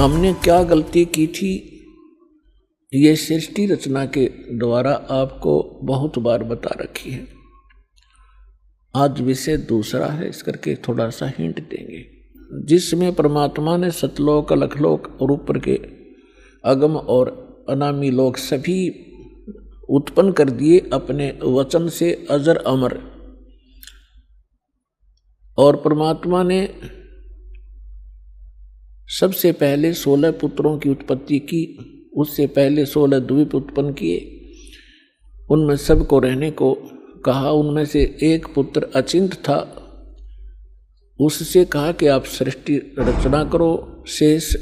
हमने क्या गलती की थी, ये सृष्टि रचना के द्वारा आपको बहुत बार बता रखी है। आज विषय दूसरा है, इस करके थोड़ा सा हिंट देंगे, जिसमें परमात्मा ने सतलोक, अलखलोक और ऊपर के अगम और अनामी लोक सभी उत्पन्न कर दिए अपने वचन से, अजर अमर। और परमात्मा ने सबसे पहले 16 पुत्रों की उत्पत्ति की, उससे पहले 16 द्वीप उत्पन्न किए, उनमें सबको रहने को कहा। उनमें से एक पुत्र अचिंत था, उससे कहा कि आप सृष्टि रचना करो। शेष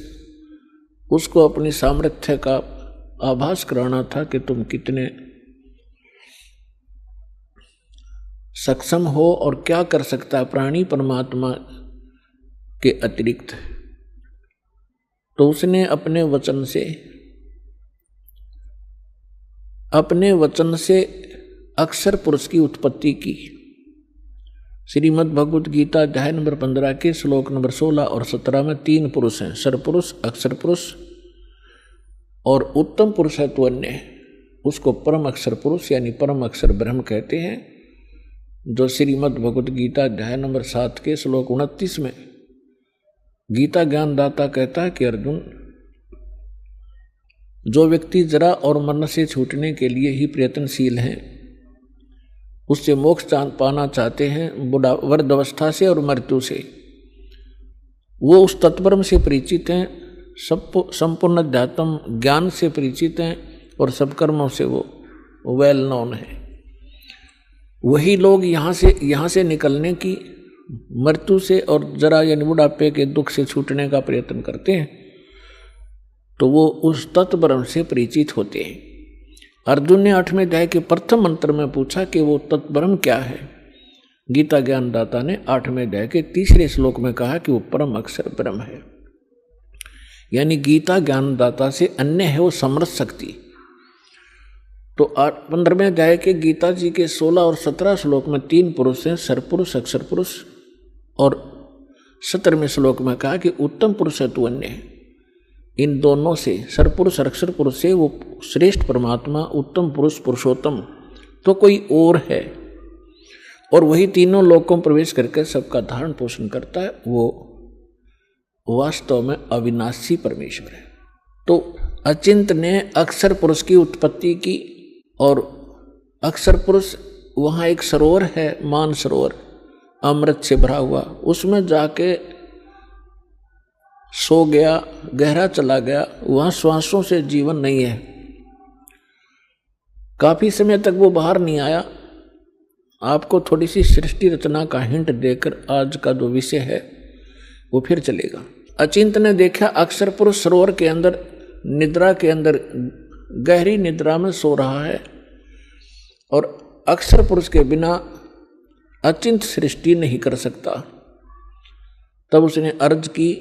उसको अपनी सामर्थ्य का आभास कराना था कि तुम कितने सक्षम हो और क्या कर सकता है प्राणी परमात्मा के अतिरिक्त। तो उसने अपने वचन से अक्षर पुरुष की उत्पत्ति की। श्रीमद् भगवद गीता अध्याय नंबर 15 के श्लोक नंबर 16 और 17 में 3 पुरुष हैं, सरपुरुष, अक्षर पुरुष और उत्तम पुरुष है तो अन्य, उसको परम अक्षर पुरुष यानी परम अक्षर ब्रह्म कहते हैं। जो श्रीमद् भगवद गीता अध्याय नंबर 7 के श्लोक 29 में गीता ज्ञानदाता कहता है कि अर्जुन, जो व्यक्ति जरा और मरण से छूटने के लिए ही प्रयत्नशील हैं, उससे मोक्ष पाना चाहते हैं, वृद्धावस्था से और मृत्यु से, वो उस तत्परम से परिचित हैं, संपूर्ण अध्यात्म ज्ञान से परिचित हैं और सब कर्मों से वो वेल नोन है। वही लोग यहाँ से निकलने की, मृत्यु से और जरा यानी बुढ़ापे के दुख से छूटने का प्रयत्न करते हैं, तो वो उस तत्ब्रह्म से परिचित होते हैं। अर्जुन ने 8वें अध्याय के प्रथम मंत्र में पूछा कि वो तत्ब्रह्म क्या है। गीता ज्ञानदाता ने 8वें अध्याय के 3रे श्लोक में कहा कि वो परम अक्षर ब्रह्म है। यानी गीता ज्ञानदाता से अन्य है वो समर्थ शक्ति। तो 15वें अध्याय के गीता जी के 16 और 17 श्लोक में 3 पुरुष हैं, सरपुरुष, अक्षर पुरुष, और 17वें श्लोक में कहा कि उत्तम पुरुष है तू अन्य है। इन दोनों से, सरपुरुष और अक्षर पुरुष से, वो श्रेष्ठ परमात्मा, उत्तम पुरुष, पुरुषोत्तम तो कोई और है, और वही तीनों लोकों में प्रवेश करके सबका धारण पोषण करता है। वो वास्तव में अविनाशी परमेश्वर है। तो अचिंत ने अक्षर पुरुष की उत्पत्ति की, और अक्षर पुरुष वहाँ एक सरोवर है, मान सरोवर, अमृत से भरा हुआ, उसमें जाके सो गया, गहरा चला गया। वहाँ श्वासों से जीवन नहीं है, काफी समय तक वो बाहर नहीं आया। आपको थोड़ी सी सृष्टि रचना का हिंट देकर आज का जो विषय है वो फिर चलेगा। अचिंत ने देखा अक्षर पुरुष सरोवर के अंदर, निद्रा के अंदर, गहरी निद्रा में सो रहा है, और अक्षर पुरुष के बिना अचिंत सृष्टि नहीं कर सकता। तब उसने अर्ज की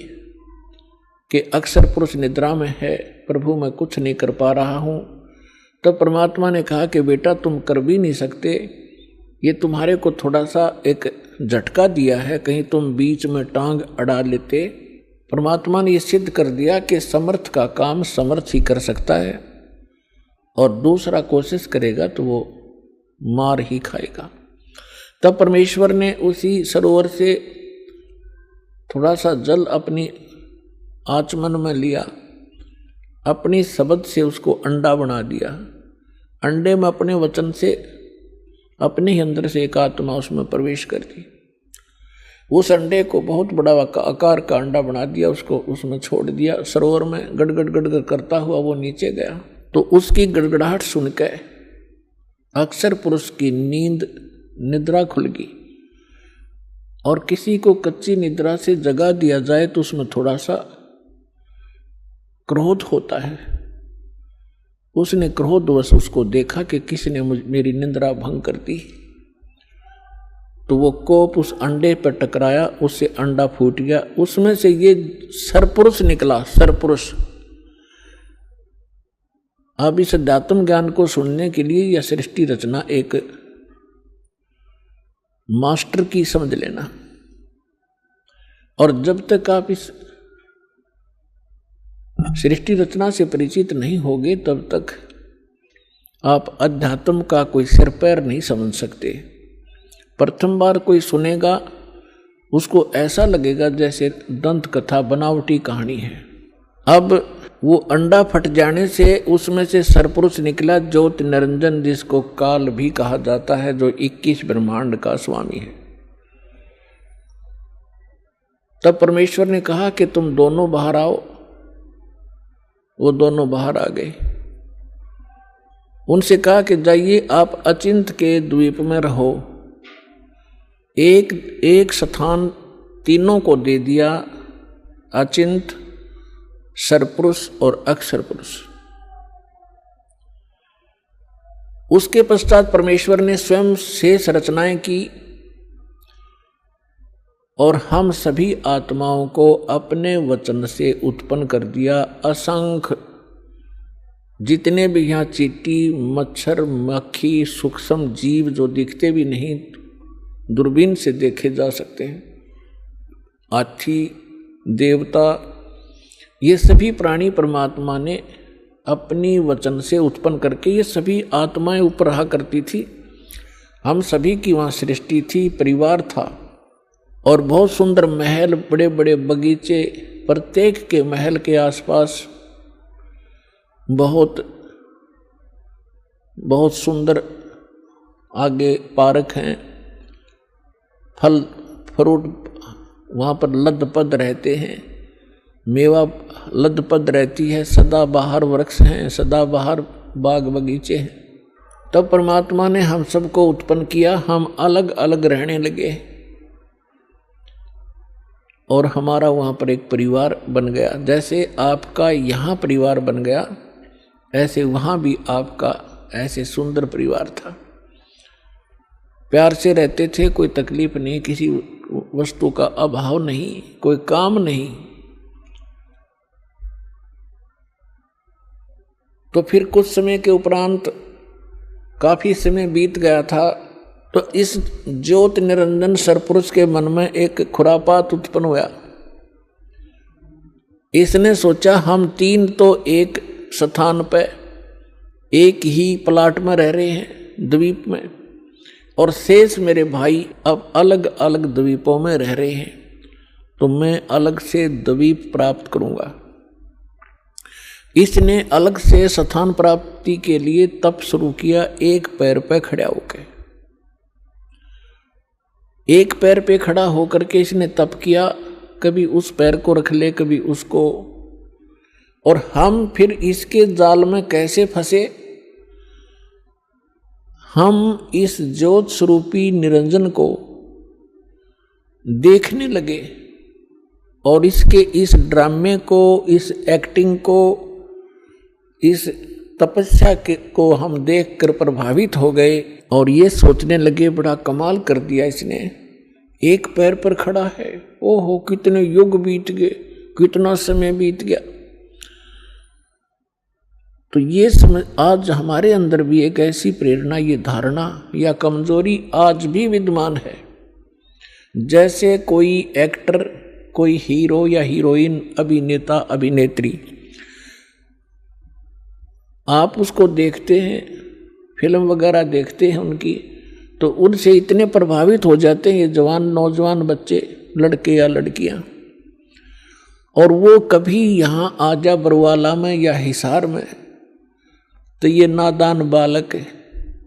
कि अक्षर पुरुष निद्रा में है, प्रभु मैं कुछ नहीं कर पा रहा हूं। तब परमात्मा ने कहा कि बेटा तुम कर भी नहीं सकते, ये तुम्हारे को थोड़ा सा एक झटका दिया है, कहीं तुम बीच में टांग अड़ा लेते। परमात्मा ने ये सिद्ध कर दिया कि समर्थ का काम समर्थ ही कर सकता है, और दूसरा कोशिश करेगा तो वो मार ही खाएगा। तब परमेश्वर ने उसी सरोवर से थोड़ा सा जल अपनी आचमन में लिया, अपनी शब्द से उसको अंडा बना दिया। अंडे में अपने वचन से, अपने ही अंदर से एक आत्मा उसमें प्रवेश कर दी। उस अंडे को बहुत बड़ा आकार का अंडा बना दिया, उसको उसमें छोड़ दिया। सरोवर में गड़गड़ गड़गड़ करता हुआ वो नीचे गया। तो उसकी गड़गड़ाहट सुन के अक्षर पुरुष की निद्रा खुल गई। और किसी को कच्ची निद्रा से जगा दिया जाए तो उसमें थोड़ा सा क्रोध होता है। उसने क्रोधवश उसको देखा कि किसी ने मेरी निद्रा भंग कर दी, तो वो कोप उस अंडे पर टकराया, उससे अंडा फूट गया, उसमें से ये सरपुरुष निकला, सरपुरुष। अब इस अध्यात्म ज्ञान को सुनने के लिए यह सृष्टि रचना एक मास्टर की समझ लेना। और जब तक आप इस सृष्टि रचना से परिचित नहीं होगे तब तक आप अध्यात्म का कोई सिर पैर नहीं समझ सकते। प्रथम बार कोई सुनेगा उसको ऐसा लगेगा जैसे दंत कथा बनावटी कहानी है। अब वो अंडा फट जाने से उसमें से सरपुरुष निकला ज्योति निरंजन, जिसको काल भी कहा जाता है, जो 21 ब्रह्मांड का स्वामी है। तब परमेश्वर ने कहा कि तुम दोनों बाहर आओ। वो दोनों बाहर आ गए। उनसे कहा कि जाइए आप अचिंत के द्वीप में रहो। एक स्थान तीनों को दे दिया, अचिंत, सरपुरुष और अक्षर पुरुष। उसके पश्चात परमेश्वर ने स्वयं शेष रचनाएं की और हम सभी आत्माओं को अपने वचन से उत्पन्न कर दिया। असंख्य जितने भी यहाँ चींटी, मच्छर, मक्खी, सूक्ष्म जीव जो दिखते भी नहीं, दूरबीन से देखे जा सकते हैं, हाथी, देवता, ये सभी प्राणी परमात्मा ने अपनी वचन से उत्पन्न करके, ये सभी आत्माएं ऊपर रहा करती थी। हम सभी की वहाँ सृष्टि थी, परिवार था और बहुत सुंदर महल, बड़े बड़े बगीचे, प्रत्येक के महल के आसपास बहुत बहुत सुंदर आगे पार्क हैं, फल फ्रूट वहाँ पर लदपद रहते हैं, मेवा लदपद रहती है, सदाबहार वृक्ष हैं, सदाबहार बाग बगीचे हैं। तब परमात्मा ने हम सबको उत्पन्न किया, हम अलग अलग रहने लगे और हमारा वहाँ पर एक परिवार बन गया। जैसे आपका यहाँ परिवार बन गया, ऐसे वहाँ भी आपका ऐसे सुंदर परिवार था। प्यार से रहते थे, कोई तकलीफ नहीं, किसी वस्तु का अभाव नहीं, कोई काम नहीं। तो फिर कुछ समय के उपरांत काफी समय बीत गया था, तो इस ज्योति निरंजन सरपुरुष के मन में एक खुरापात उत्पन्न हुआ। इसने सोचा हम तीन तो एक स्थान पे एक ही प्लाट में रह रहे हैं, द्वीप में, और शेष मेरे भाई अब अलग अलग द्वीपों में रह रहे हैं, तो मैं अलग से द्वीप प्राप्त करूंगा। इसने अलग से स्थान प्राप्ति के लिए तप शुरू किया, एक पैर पे खड़ा होकर। एक पैर पे खड़ा होकर के इसने तप किया, कभी उस पैर को रख ले, कभी उसको, और हम फिर इसके जाल में कैसे फंसे। हम इस ज्योत स्वरूपी निरंजन को देखने लगे और इसके इस ड्रामे को, इस एक्टिंग को, इस तपस्या को हम देखकर प्रभावित हो गए और ये सोचने लगे बड़ा कमाल कर दिया इसने, एक पैर पर खड़ा है, ओहो कितने युग बीत गए, कितना समय बीत गया। तो ये समझ, आज हमारे अंदर भी एक ऐसी प्रेरणा, ये धारणा या कमजोरी आज भी विद्यमान है। जैसे कोई एक्टर, कोई हीरो या हीरोइन, अभिनेता, अभिनेत्री, आप उसको देखते हैं, फिल्म वगैरह देखते हैं उनकी, तो उनसे इतने प्रभावित हो जाते हैं ये जवान नौजवान बच्चे, लड़के या लड़कियां, और वो कभी यहाँ आजा बरवाला में या हिसार में, तो ये नादान बालक है,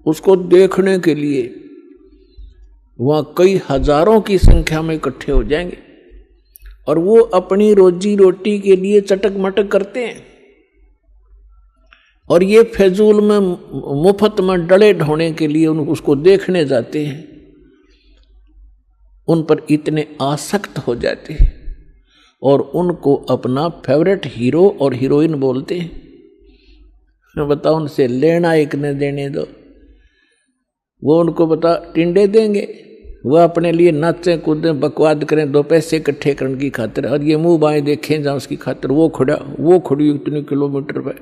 उसको देखने के लिए वहाँ कई हजारों की संख्या में इकट्ठे हो जाएंगे और वो अपनी रोजी रोटी के लिए चटक मटक करते हैं और ये फजूल में मुफ्त में डले ढोने के लिए उसको देखने जाते हैं, उन पर इतने आसक्त हो जाते हैं और उनको अपना फेवरेट हीरो और हीरोइन बोलते हैं। मैं बताऊं, उनसे लेना एक न देने दो, वो उनको बता टिंडे देंगे, वो अपने लिए नाचें कूदें बकवाद करें, दो पैसे इकट्ठे करने की खातिर, और ये मुंह बाएं देखें जहाँ उसकी खातिर वो खड़ी इतने किलोमीटर पे।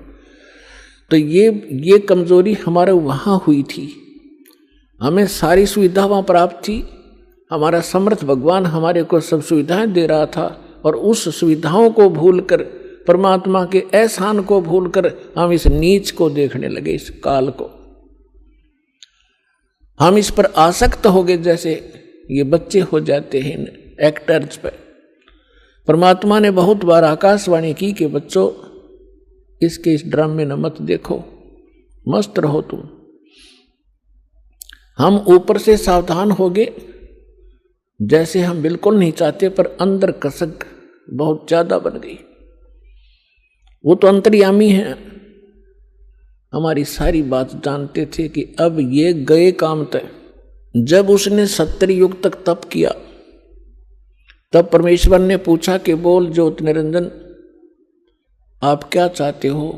तो ये कमजोरी हमारे वहाँ हुई थी। हमें सारी सुविधा वहाँ प्राप्त थी, हमारा समर्थ भगवान हमारे को सब सुविधाएं दे रहा था और उस सुविधाओं को भूलकर परमात्मा के एहसान को भूलकर हम इस नीच को देखने लगे, इस काल को। हम इस पर आसक्त हो गए, जैसे ये बच्चे हो जाते हैं एक्टर्स पर। परमात्मा ने बहुत बार आकाशवाणी की कि बच्चों इसके इस ड्रामे न मत देखो, मस्त रहो तुम। हम ऊपर से सावधान हो गए, जैसे हम बिल्कुल नहीं चाहते, पर अंदर कसक बहुत ज्यादा बन गई। वो तो अंतर्यामी है, हमारी सारी बात जानते थे कि अब ये गए काम तय। जब उसने 70 युग तक तप किया, तब परमेश्वर ने पूछा कि बोल ज्योत निरंजन, आप क्या चाहते हो,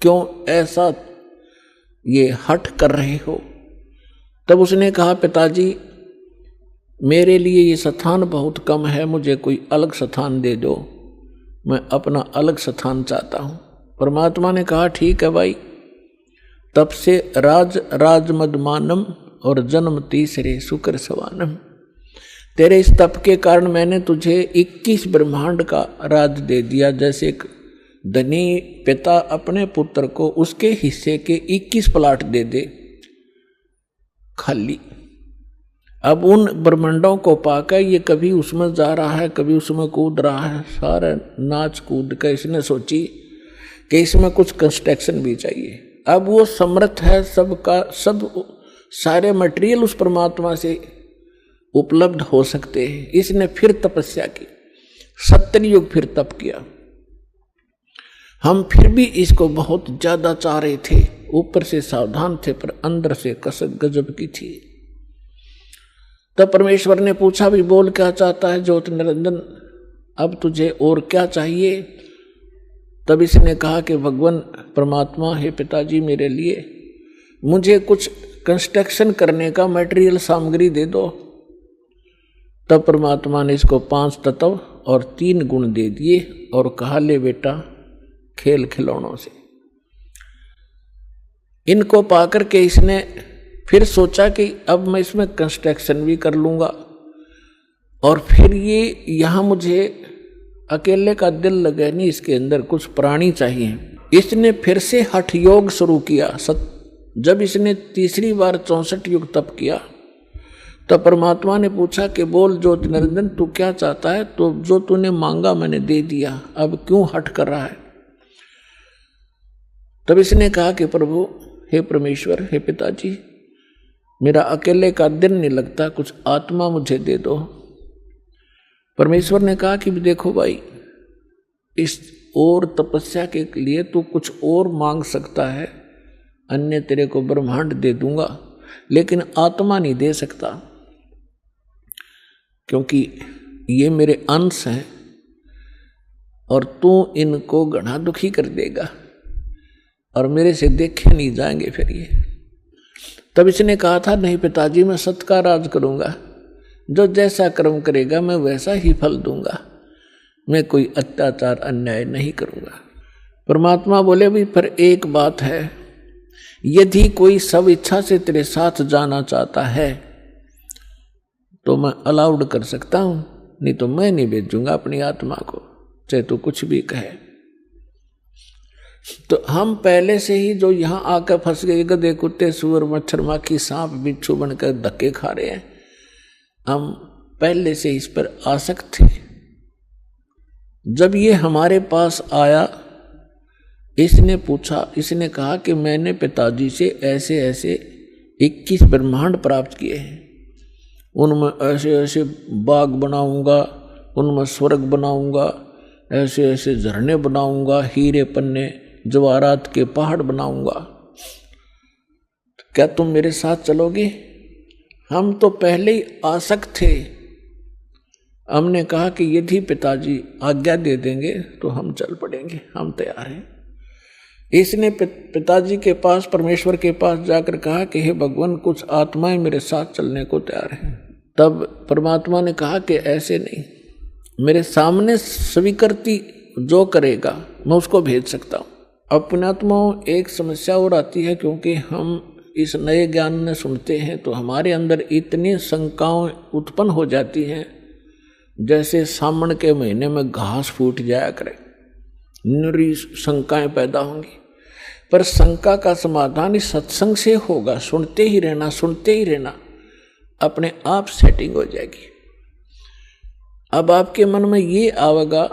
क्यों ऐसा ये हठ कर रहे हो। तब उसने कहा पिताजी मेरे लिए ये स्थान बहुत कम है, मुझे कोई अलग स्थान दे दो, मैं अपना अलग स्थान चाहता हूँ। परमात्मा ने कहा ठीक है भाई, तब से राजमदमानम और जन्म तीसरे शुक्र सवानम। तेरे इस तप के कारण मैंने तुझे 21 ब्रह्मांड का राज दे दिया। जैसे एक धनी पिता अपने पुत्र को उसके हिस्से के 21 प्लाट दे दे खाली। अब उन ब्रह्मांडों को पाकर ये कभी उसमें जा रहा है, कभी उसमें कूद रहा है, सारा नाच कूद कर इसने सोची कि इसमें कुछ कंस्ट्रक्शन भी चाहिए। अब वो समर्थ है, सबका सब सारे मटेरियल उस परमात्मा से उपलब्ध हो सकते हैं। इसने फिर तपस्या की, 70 युग फिर तप किया। हम फिर भी इसको बहुत ज्यादा चाह रहे थे, ऊपर से सावधान थे पर अंदर से कसक गजब की थी। तब परमेश्वर ने पूछा भी बोल क्या चाहता है ज्योत निरंजन, अब तुझे और क्या चाहिए। तब इसने कहा कि भगवान परमात्मा हे पिताजी मेरे लिए मुझे कुछ कंस्ट्रक्शन करने का मटेरियल सामग्री दे दो। तब परमात्मा ने इसको 5 तत्व और 3 गुण दे दिए और कहा ले बेटा खेल खिलौनों से। इनको पाकर के इसने फिर सोचा कि अब मैं इसमें कंस्ट्रक्शन भी कर लूंगा और फिर ये यहाँ मुझे अकेले का दिल लगे नहीं, इसके अंदर कुछ प्राणी चाहिए। इसने फिर से हठ योग शुरू किया। जब इसने तीसरी बार 64 युग तप किया तब परमात्मा ने पूछा कि बोल ज्योति निरंजन तू क्या चाहता है। तो जो तूने मांगा मैंने दे दिया, अब क्यों हठ कर रहा है। तब इसने कहा कि प्रभु हे परमेश्वर हे पिताजी मेरा अकेले का दिन नहीं लगता, कुछ आत्मा मुझे दे दो। परमेश्वर ने कहा कि देखो भाई इस और तपस्या के लिए तू कुछ और मांग सकता है, अन्य तेरे को ब्रह्मांड दे दूंगा, लेकिन आत्मा नहीं दे सकता क्योंकि ये मेरे अंश हैं और तू इनको घना दुखी कर देगा और मेरे से देखे नहीं जाएंगे फिर ये। तब इसने कहा था नहीं पिताजी मैं सत्य का राज करूंगा, जो जैसा कर्म करेगा मैं वैसा ही फल दूंगा, मैं कोई अत्याचार अन्याय नहीं करूंगा। परमात्मा बोले भी पर एक बात है, यदि कोई सब इच्छा से तेरे साथ जाना चाहता है तो मैं अलाउड कर सकता हूं, नहीं तो मैं नहीं भेजूंगा अपनी आत्मा को, चाहे तो कुछ भी कहे। तो हम पहले से ही जो यहां आकर फंस गए, गधे कुत्ते सूअर मच्छर माखी सांप बिच्छू बनकर धक्के खा रहे हैं, हम पहले से इस पर आसक्त थे। जब ये हमारे पास आया इसने पूछा, इसने कहा कि मैंने पिताजी से ऐसे ऐसे 21 ब्रह्मांड प्राप्त किए हैं, उनमें ऐसे ऐसे बाग बनाऊंगा, उनमें स्वर्ग बनाऊंगा, ऐसे ऐसे झरने बनाऊंगा, हीरे पन्ने जवाहरात के पहाड़ बनाऊंगा, क्या तुम मेरे साथ चलोगे। हम तो पहले ही आसक्त थे। हमने कहा कि यदि पिताजी आज्ञा दे देंगे तो हम चल पड़ेंगे, हम तैयार हैं। इसने पिताजी के पास परमेश्वर के पास जाकर कहा कि हे भगवान कुछ आत्माएं मेरे साथ चलने को तैयार हैं। तब परमात्मा ने कहा कि ऐसे नहीं, मेरे सामने स्वीकृति जो करेगा मैं उसको भेज सकता हूँ। अपनात्माओं एक समस्या और आती है, क्योंकि हम इस नए ज्ञान में सुनते हैं तो हमारे अंदर इतनी शंकाएं उत्पन्न हो जाती हैं जैसे सावन के महीने में घास फूट जाया करे, निरी शंकाएं पैदा होंगी। पर शंका का समाधान इस सत्संग से होगा। सुनते ही रहना, सुनते ही रहना, अपने आप सेटिंग हो जाएगी। अब आपके मन में ये आवेगा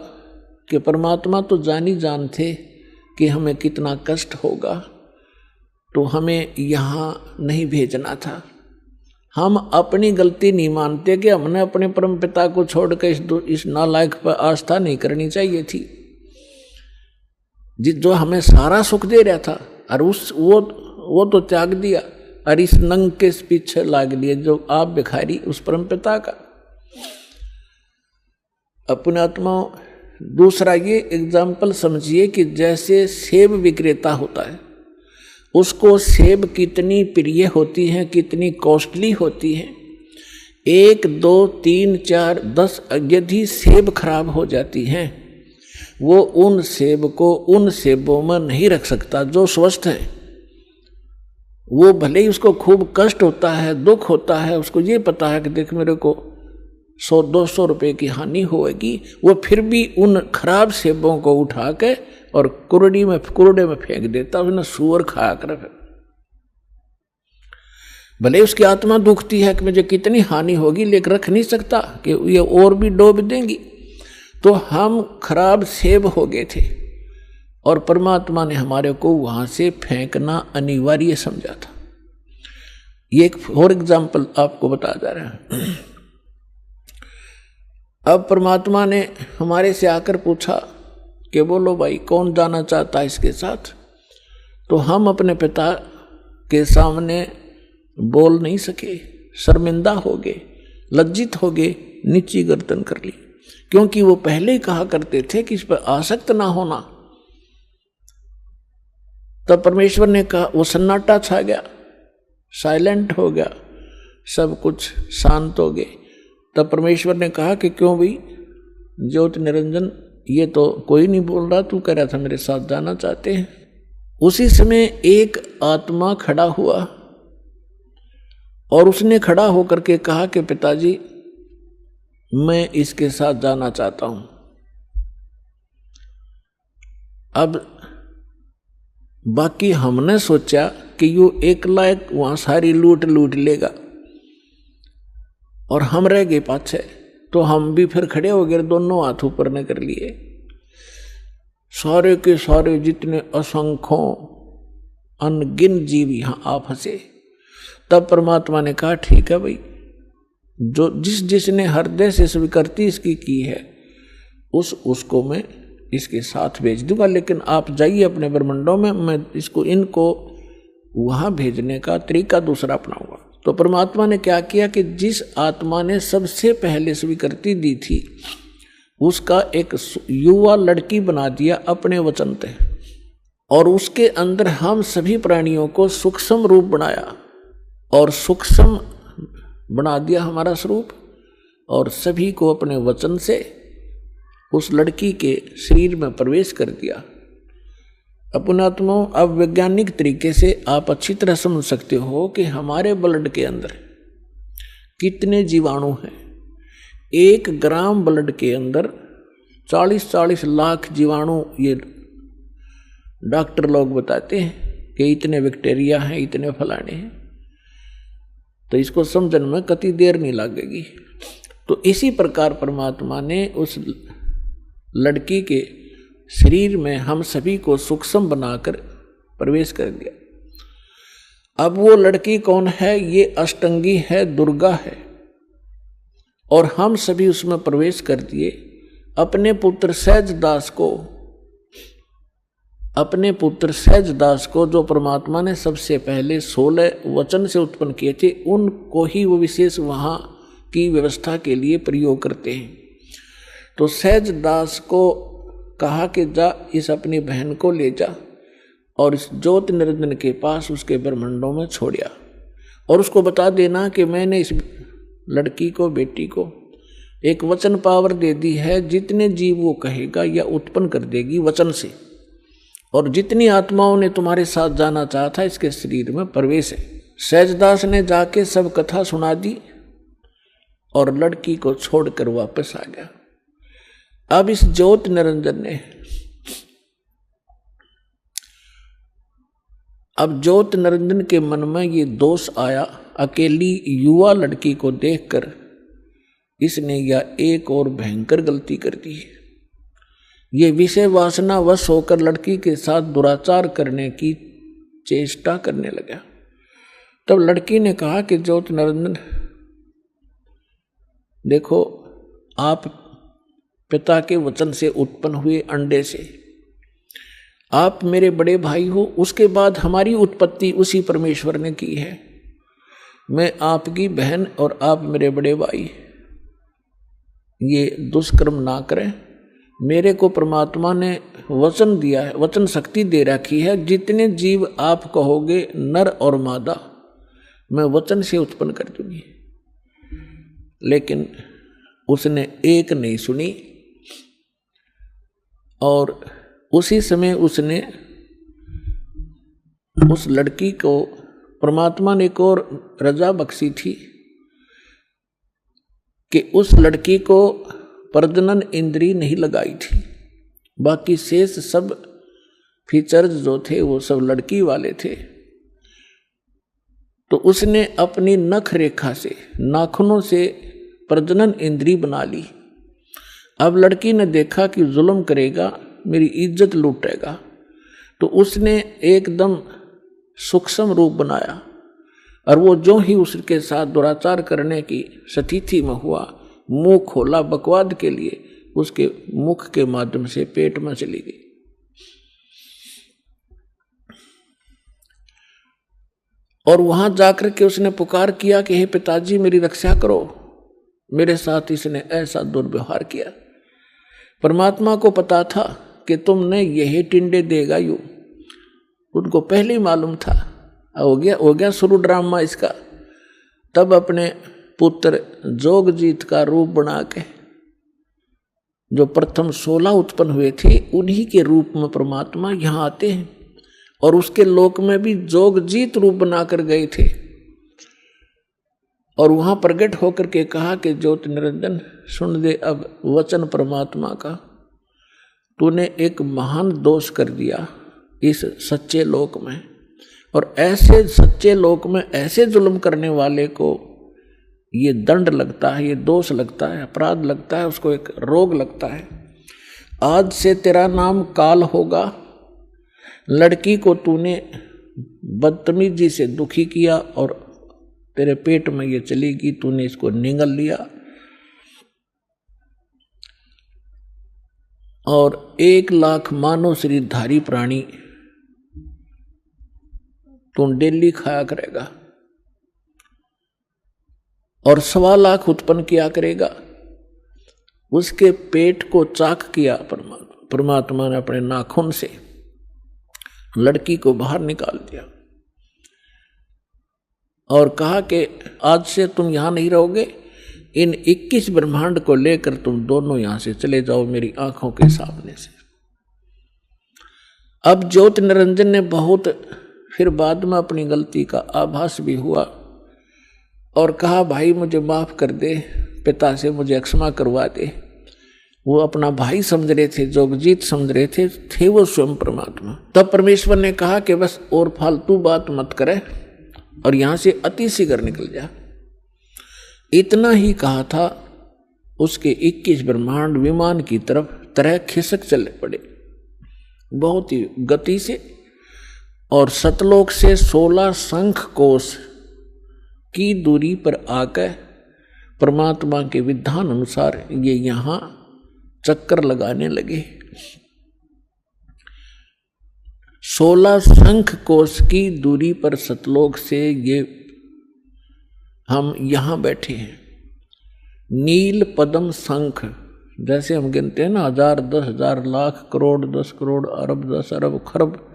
कि परमात्मा तो जानी जानते कि हमें कितना कष्ट होगा, तो हमें यहाँ नहीं भेजना था। हम अपनी गलती नहीं मानते कि हमने अपने परम पिता को छोड़कर इस नालायक पर आस्था नहीं करनी चाहिए थी, जो हमें सारा सुख दे रहा था, और वो तो त्याग दिया, और इस नंग के पीछे लाग लिए जो आप भिखारी उस परम पिता का। अपने आत्मा। दूसरा ये एग्जाम्पल समझिए कि जैसे सेब विक्रेता होता है, उसको सेब कितनी प्रिय होती है, कितनी कॉस्टली होती है। 1, 2, 3, 4, 10 यदि सेब खराब हो जाती हैं, वो उन सेब को उन सेबों में नहीं रख सकता जो स्वस्थ है। वो भले ही उसको खूब कष्ट होता है, दुख होता है, उसको ये पता है कि देख मेरे को 100-200 रुपए की हानि होगी, वो फिर भी उन खराब सेबों को उठा के और कुरडे में फेंक देता, उसने सूअर खाया कर। भले उसकी आत्मा दुखती है कि मुझे कितनी हानि होगी, लेकिन रख नहीं सकता कि ये और भी डूब देंगी। तो हम खराब सेब हो गए थे और परमात्मा ने हमारे को वहां से फेंकना अनिवार्य समझा था। ये एक और एग्जाम्पल आपको बता जा रहा है। अब परमात्मा ने हमारे से आकर पूछा कि बोलो भाई कौन जाना चाहता है इसके साथ। तो हम अपने पिता के सामने बोल नहीं सके, शर्मिंदा हो गए, लज्जित हो गए, नीची गर्दन कर ली, क्योंकि वो पहले ही कहा करते थे कि इस पर आसक्त ना होना। तब परमेश्वर ने कहा, वो सन्नाटा छा गया, साइलेंट हो गया, सब कुछ शांत हो गए। तब परमेश्वर ने कहा कि क्यों भाई ज्योत निरंजन, ये तो कोई नहीं बोल रहा, तू कह रहा था मेरे साथ जाना चाहते हैं। उसी समय एक आत्मा खड़ा हुआ और उसने खड़ा होकर के कहा कि पिताजी मैं इसके साथ जाना चाहता हूं। अब बाकी हमने सोचा कि यू एकला एक वहां सारी लूट लेगा और हम रह गए पाछे, तो हम भी फिर खड़े हो गए, दोनों हाथ ऊपर न कर लिए। सारे के सारे जितने असंख्यों अनगिन जीव यहां आ फंसे। तब परमात्मा ने कहा ठीक है भाई, जो जिसने हृदय से स्वीकृति इसकी की है उसको मैं इसके साथ भेज दूंगा, लेकिन आप जाइए अपने ब्रह्मंडों में, मैं इनको वहां भेजने का तरीका दूसरा अपनाऊंगा। तो परमात्मा ने क्या किया कि जिस आत्मा ने सबसे पहले स्वीकृति दी थी उसका एक युवा लड़की बना दिया अपने वचन पे, और उसके अंदर हम सभी प्राणियों को सूक्ष्म रूप बनाया और सूक्ष्म बना दिया हमारा स्वरूप, और सभी को अपने वचन से उस लड़की के शरीर में प्रवेश कर दिया। अपनात्मा, अब वैज्ञानिक तरीके से आप अच्छी तरह समझ सकते हो कि हमारे ब्लड के अंदर कितने जीवाणु हैं। 1 ग्राम ब्लड के अंदर 40-40 लाख जीवाणु, ये डॉक्टर लोग बताते हैं कि इतने बैक्टीरिया हैं, इतने फलाने हैं। तो इसको समझने में कति देर नहीं लगेगी। तो इसी प्रकार परमात्मा ने उस लड़की के शरीर में हम सभी को सूक्ष्म बनाकर प्रवेश कर दिया। अब वो लड़की कौन है? ये अष्टंगी है, दुर्गा है, और हम सभी उसमें प्रवेश कर दिए। अपने पुत्र सहजदास को जो परमात्मा ने सबसे पहले 16 वचन से उत्पन्न किए थे, उनको ही वो विशेष वहां की व्यवस्था के लिए प्रयोग करते हैं। तो सहजदास को कहा कि जा इस अपनी बहन को ले जा और इस ज्योत निरंजन के पास उसके ब्रह्मंडों में छोड़िया, और उसको बता देना कि मैंने इस लड़की को, बेटी को एक वचन पावर दे दी है, जितने जीव वो कहेगा या उत्पन्न कर देगी वचन से, और जितनी आत्माओं ने तुम्हारे साथ जाना चाहा था इसके शरीर में प्रवेश है। सहजदास ने जाके सब कथा सुना दी और लड़की को छोड़कर वापस आ गया। अब इस ज्योत निरंजन ने अब ज्योत निरंजन के मन में ये दोष आया, अकेली युवा लड़की को देखकर इसने यह एक और भयंकर गलती कर दी। ये विषय वासना वश होकर लड़की के साथ दुराचार करने की चेष्टा करने लगा। तब लड़की ने कहा कि ज्योत निरंजन देखो, आप पिता के वचन से उत्पन्न हुए अंडे से, आप मेरे बड़े भाई हो, उसके बाद हमारी उत्पत्ति उसी परमेश्वर ने की है। मैं आपकी बहन और आप मेरे बड़े भाई, ये दुष्कर्म ना करें। मेरे को परमात्मा ने वचन दिया है, वचन शक्ति दे रखी है, जितने जीव आप कहोगे नर और मादा मैं वचन से उत्पन्न कर दूंगी। लेकिन उसने एक नहीं सुनी और उसी समय उसने उस लड़की को, परमात्मा ने एक और रजा बख्शी थी कि उस लड़की को प्रजनन इंद्री नहीं लगाई थी, बाकी शेष सब फीचर्स जो थे वो सब लड़की वाले थे। तो उसने अपनी नख रेखा से, नाखूनों से प्रजनन इंद्री बना ली। अब लड़की ने देखा कि जुल्म करेगा, मेरी इज्जत लूटेगा, तो उसने एकदम सूक्ष्म रूप बनाया और वो जो ही उसके साथ दुराचार करने की स्थिति में हुआ, मुंह खोला बकवाद के लिए, उसके मुख के माध्यम से पेट में चली गई। और वहां जाकर के उसने पुकार किया कि हे पिताजी मेरी रक्षा करो, मेरे साथ इसने ऐसा दुर्व्यवहार किया। परमात्मा को पता था कि तुमने यही टिंडे देगा यू, उनको पहले ही मालूम था। हो गया शुरू ड्रामा इसका। तब अपने पुत्र जोगजीत का रूप बना के, जो प्रथम 16 उत्पन्न हुए थे, उन्हीं के रूप में परमात्मा यहाँ आते हैं और उसके लोक में भी जोगजीत रूप बनाकर गए थे। और वहां प्रकट होकर के कहा कि ज्योत निरंजन सुन दे अब वचन परमात्मा का, तूने एक महान दोष कर दिया इस सच्चे लोक में, और ऐसे सच्चे लोक में ऐसे जुल्म करने वाले को ये दंड लगता है, ये दोष लगता है, अपराध लगता है, उसको एक रोग लगता है। आज से तेरा नाम काल होगा। लड़की को तूने बदतमीजी से दुखी किया और तेरे पेट में ये चलेगी, तूने इसको निगल लिया और 1 लाख मानव शरीरधारी प्राणी तू डेली खाया करेगा और 1.25 लाख उत्पन्न किया करेगा। उसके पेट को चाक किया परमात्मा ने अपने नाखून से, लड़की को बाहर निकाल दिया और कहा कि आज से तुम यहां नहीं रहोगे, इन 21 ब्रह्मांड को लेकर तुम दोनों यहां से चले जाओ मेरी आंखों के सामने से। अब ज्योत निरंजन ने बहुत फिर बाद में अपनी गलती का आभास भी हुआ और कहा भाई मुझे माफ कर दे, पिता से मुझे क्षमा करवा दे। वो अपना भाई समझ रहे थे, जोगजीत समझ रहे थे वो स्वयं परमात्मा। तब परमेश्वर ने कहा कि बस और फालतू बात मत करे और यहां से अति शीघ्र निकल जा। इतना ही कहा था, उसके 21 ब्रह्मांड विमान की तरह खिसक चले पड़े बहुत ही गति से, और सतलोक से 16 शंख कोश की दूरी पर आकर परमात्मा के विधान अनुसार ये यहां चक्कर लगाने लगे। 16 शंख कोश की दूरी पर सतलोक से ये हम यहां बैठे हैं। नील पद्म शंख, जैसे हम गिनते हैं ना 1000, 10,000, लाख, करोड़, 10 करोड़, अरब, 10 अरब, खरब,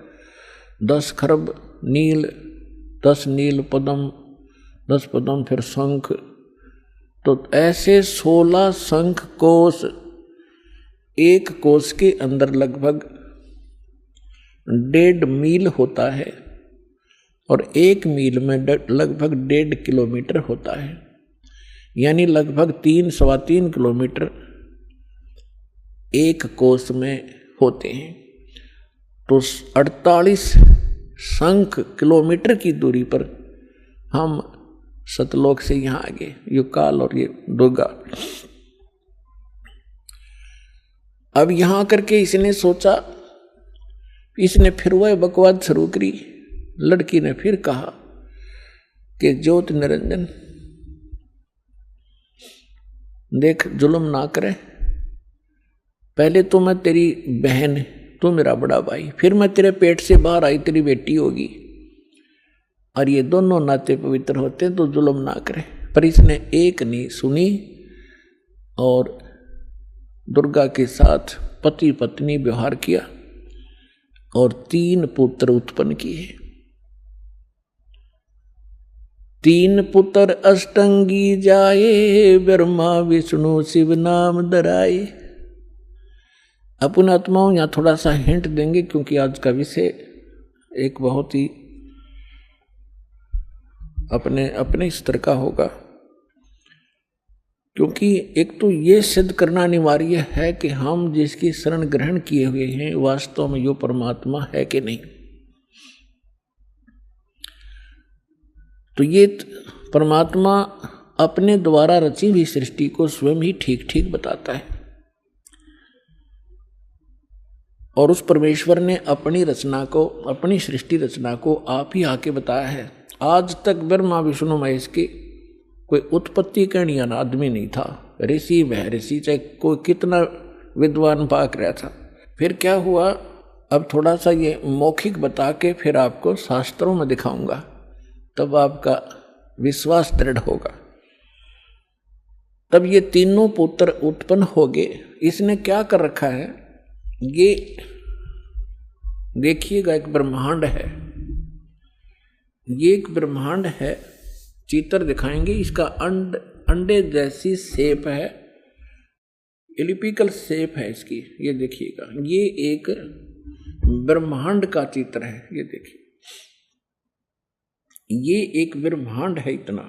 10 खरब नील, 10 नील पद्म, 10 पद्म, फिर शंख। तो ऐसे 16 शंख कोश, एक कोश के अंदर लगभग 1.5 मील होता है और 1 मील में लगभग 1.5 किलोमीटर होता है, यानी लगभग 3-3.25 किलोमीटर एक कोश में होते हैं। तो 48 संख्य किलोमीटर की दूरी पर हम सतलोक से यहाँ आ गए, ये काल और ये दुर्गा। अब यहाँ आकर के इसने सोचा, इसने फिर वह बकवाद शुरू करी। लड़की ने फिर कहा कि ज्योत निरंजन देख, जुल्म ना करे, पहले तो मैं तेरी बहन, तू मेरा बड़ा भाई, फिर मैं तेरे पेट से बाहर आई, तेरी बेटी होगी, और ये दोनों नाते पवित्र होते हैं, तो जुल्म ना करे। पर इसने एक नहीं सुनी और दुर्गा के साथ पति पत्नी व्यवहार किया और 3 पुत्र उत्पन्न किए। 3 पुत्र अष्टंगी जाए, ब्रह्मा विष्णु शिव नाम धराए। अपन आत्माओं यहाँ थोड़ा सा हिंट देंगे, क्योंकि आज का विषय एक बहुत ही अपने स्तर का होगा। क्योंकि एक तो ये सिद्ध करना अनिवार्य है कि हम जिसकी शरण ग्रहण किए हुए हैं वास्तव में यो परमात्मा है कि नहीं। तो ये परमात्मा अपने द्वारा रची हुई सृष्टि को स्वयं ही ठीक ठीक बताता है, और उस परमेश्वर ने अपनी रचना को, अपनी सृष्टि रचना को आप ही आके बताया है। आज तक ब्रह्मा विष्णु महेश की कोई उत्पत्ति करने वाला आदमी नहीं था। ऋषि वह ऋषि, चाहे कोई कितना विद्वान पाक रहा था। फिर क्या हुआ, अब थोड़ा सा ये मौखिक बता के फिर आपको शास्त्रों में दिखाऊंगा, तब आपका विश्वास दृढ़ होगा। तब ये तीनों पुत्र उत्पन्न हो गए। इसने क्या कर रखा है, ये देखिएगा, एक ब्रह्मांड है, ये एक ब्रह्मांड है। चित्र दिखाएंगे, इसका अंडे जैसी शेप है, एलिपिकल शेप है इसकी, ये देखिएगा। ये एक ब्रह्मांड का चित्र है, ये देखिए, ये एक ब्रह्मांड है इतना।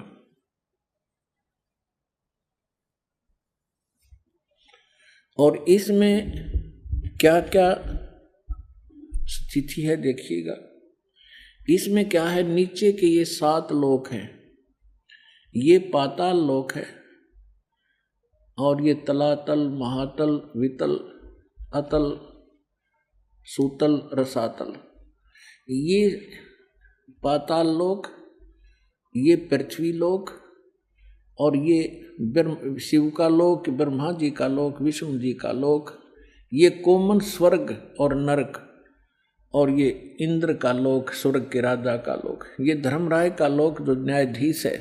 और इसमें क्या क्या स्थिति है देखिएगा। इसमें क्या है, नीचे के ये 7 लोक हैं, ये पाताल लोक है, और ये तलातल, महातल, वितल, अतल, सूतल, रसातल। ये पाताल लोक, ये पृथ्वी लोक, और ये शिव का लोक, ब्रह्मा जी का लोक, विष्णु जी का लोक, ये कोमन स्वर्ग और नरक, और ये इंद्र का लोक, स्वर्ग के राजा का लोक, ये धर्मराय का लोक जो न्यायाधीश है,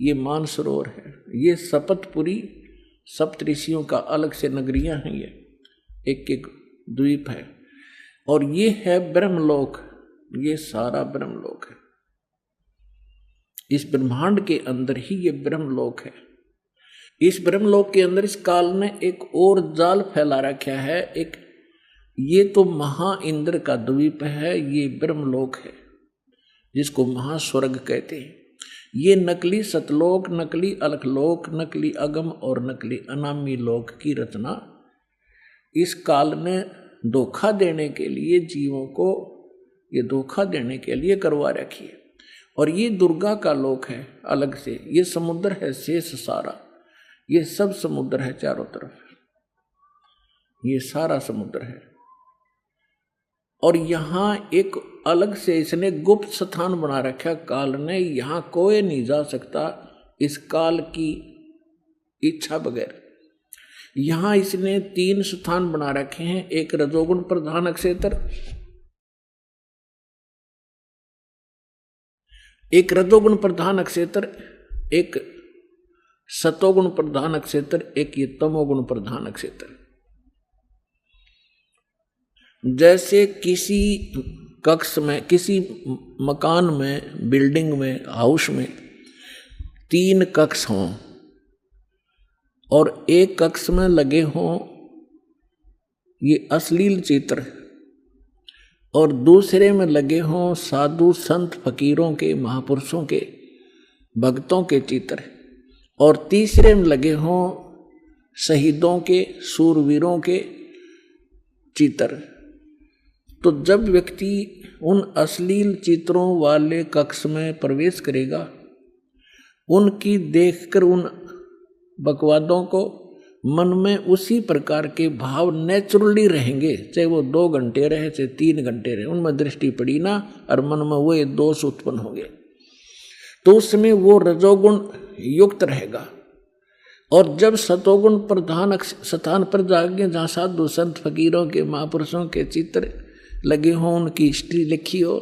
ये मानसरोवर है, ये शपथपुरी सप्तऋषियों का अलग से नगरियां हैं, ये एक एक द्वीप है, और ये है ब्रह्मलोक, ये सारा ब्रह्मलोक है। इस ब्रह्मांड के अंदर ही ये ब्रह्मलोक है। इस ब्रह्मलोक के अंदर इस काल ने एक और जाल फैला रखा है, एक ये तो महा इंद्र का द्वीप है, ये ब्रह्मलोक है जिसको महास्वर्ग कहते हैं। ये नकली सतलोक, नकली अलखलोक, नकली अगम और नकली अनामी लोक की रचना इस काल ने धोखा देने के लिए, जीवों को ये धोखा देने के लिए करवा रखी है। और ये दुर्गा का लोक है अलग से, ये समुद्र है शेष सारा, ये सब समुद्र है चारों तरफ, ये सारा समुद्र है। और यहाँ एक अलग से इसने गुप्त स्थान बना रखा काल ने, यहाँ कोई नहीं जा सकता इस काल की इच्छा बगैर। यहाँ इसने 3 स्थान बना रखे हैं, एक रजोगुण प्रधान नक्षत्र, एक रजोगुण प्रधान नक्षत्र, एक सतोगुण प्रधान नक्षत्र, एक ये तमोगुण प्रधान नक्षत्र। जैसे किसी कक्ष में, किसी मकान में, बिल्डिंग में, हाउस में 3 कक्ष हों और एक कक्ष में लगे हों ये अश्लील चित्र, और दूसरे में लगे हों साधु संत फकीरों के, महापुरुषों के, भक्तों के चित्र, और तीसरे में लगे हों शहीदों के, सूरवीरों के चित्र, तो जब व्यक्ति उन अश्लील चित्रों वाले कक्ष में प्रवेश करेगा, उनकी देखकर उन बकवादों को मन में उसी प्रकार के भाव नेचुरली रहेंगे, चाहे वो 2 घंटे रहे चाहे 3 घंटे रहे, उनमें दृष्टि पड़ी ना और मन में वो दोष उत्पन्न होंगे, तो उसमें वो रजोगुण युक्त रहेगा। और जब सतोगुण प्रधान स्थान पर जाएंगे, जहाँ साधु संत फकीरों के महापुरुषों के चित्र लगे हों, उनकी हिस्ट्री लिखी हो,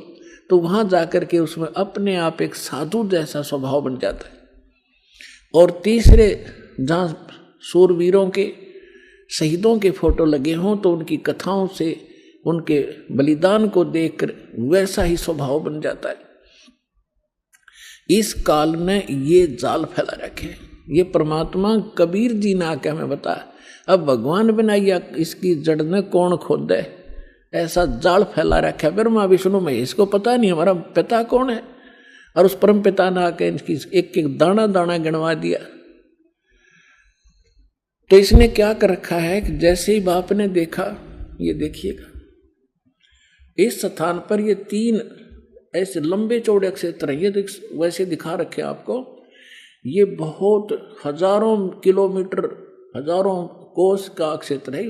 तो वहाँ जाकर के उसमें अपने आप एक साधु जैसा स्वभाव बन जाता है। और तीसरे, जहाँ सूरवीरों के शहीदों के फोटो लगे हों, तो उनकी कथाओं से उनके बलिदान को देखकर वैसा ही स्वभाव बन जाता है। इस काल ने ये जाल फैला रखे, ये परमात्मा कबीर जी ने आके हमें बताया। अब भगवान बनाइया इसकी जड़ ने कौन खोद है, ऐसा जाल फैला रखा है ब्रह्मा विष्णु महेश को पता नहीं हमारा पिता कौन है। और उस परम पिता ने आके इनकी एक एक दाना दाना गिनवा दिया। तो इसने क्या कर रखा है कि जैसे ही बाप ने देखा, ये देखिएगा इस स्थान पर ये 3 ऐसे लंबे चौड़े क्षेत्र हैं, ये वैसे दिखा रखे आपको। ये बहुत हजारों किलोमीटर, हजारों कोस का क्षेत्र है।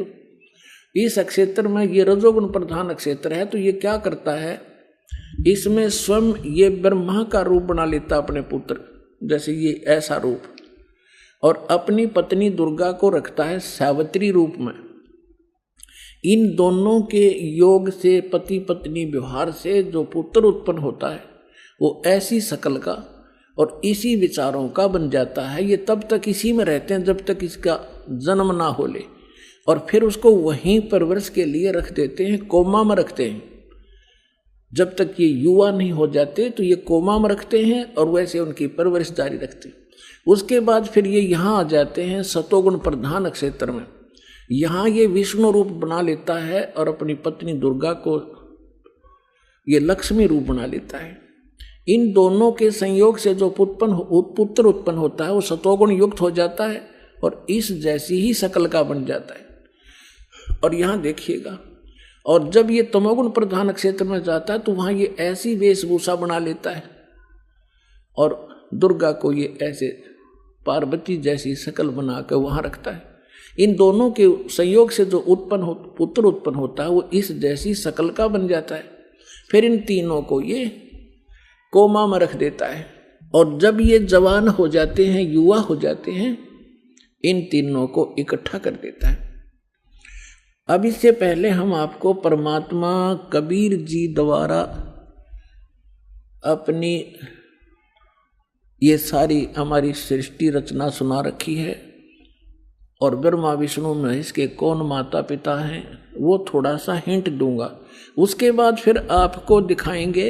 इस क्षेत्र में ये रजोगुण प्रधान क्षेत्र है। तो ये क्या करता है, इसमें स्वयं ये ब्रह्मा का रूप बना लेता अपने पुत्र, जैसे ये ऐसा रूप, और अपनी पत्नी दुर्गा को रखता है सावित्री रूप में। इन दोनों के योग से, पति पत्नी व्यवहार से जो पुत्र उत्पन्न होता है वो ऐसी शकल का और इसी विचारों का बन जाता है। ये तब तक इसी में रहते हैं जब तक इसका जन्म ना हो ले, और फिर उसको वहीं परवरिश के लिए रख देते हैं, कोमा में रखते हैं। जब तक ये युवा नहीं हो जाते तो ये कोमा में रखते हैं और वैसे उनकी परवरिश जारी रखते हैं। उसके बाद फिर ये यहाँ आ जाते हैं सतोगुण प्रधान क्षेत्र में। यहाँ ये विष्णु रूप बना लेता है और अपनी पत्नी दुर्गा को ये लक्ष्मी रूप बना लेता है। इन दोनों के संयोग से जो पुत्र उत्पन्न होता है वो सतोगुण युक्त हो जाता है और इस जैसी ही शकल का बन जाता है। और यहाँ देखिएगा, और जब ये तमोगुण प्रधान क्षेत्र में जाता है तो वहाँ ये ऐसी वेशभूषा बना लेता है और दुर्गा को ये ऐसे पार्वती जैसी शकल बना कर वहाँ रखता है। इन दोनों के संयोग से जो पुत्र उत्पन्न होता है वो इस जैसी शकल का बन जाता है। फिर इन तीनों को ये कोमा में रख देता है और जब ये जवान हो जाते हैं, युवा हो जाते हैं, इन तीनों को इकट्ठा कर देता है। अब इससे पहले हम आपको परमात्मा कबीर जी द्वारा अपनी ये सारी हमारी सृष्टि रचना सुना रखी है और ब्रह्मा विष्णु महेश के कौन माता पिता हैं वो थोड़ा सा हिंट दूंगा। उसके बाद फिर आपको दिखाएंगे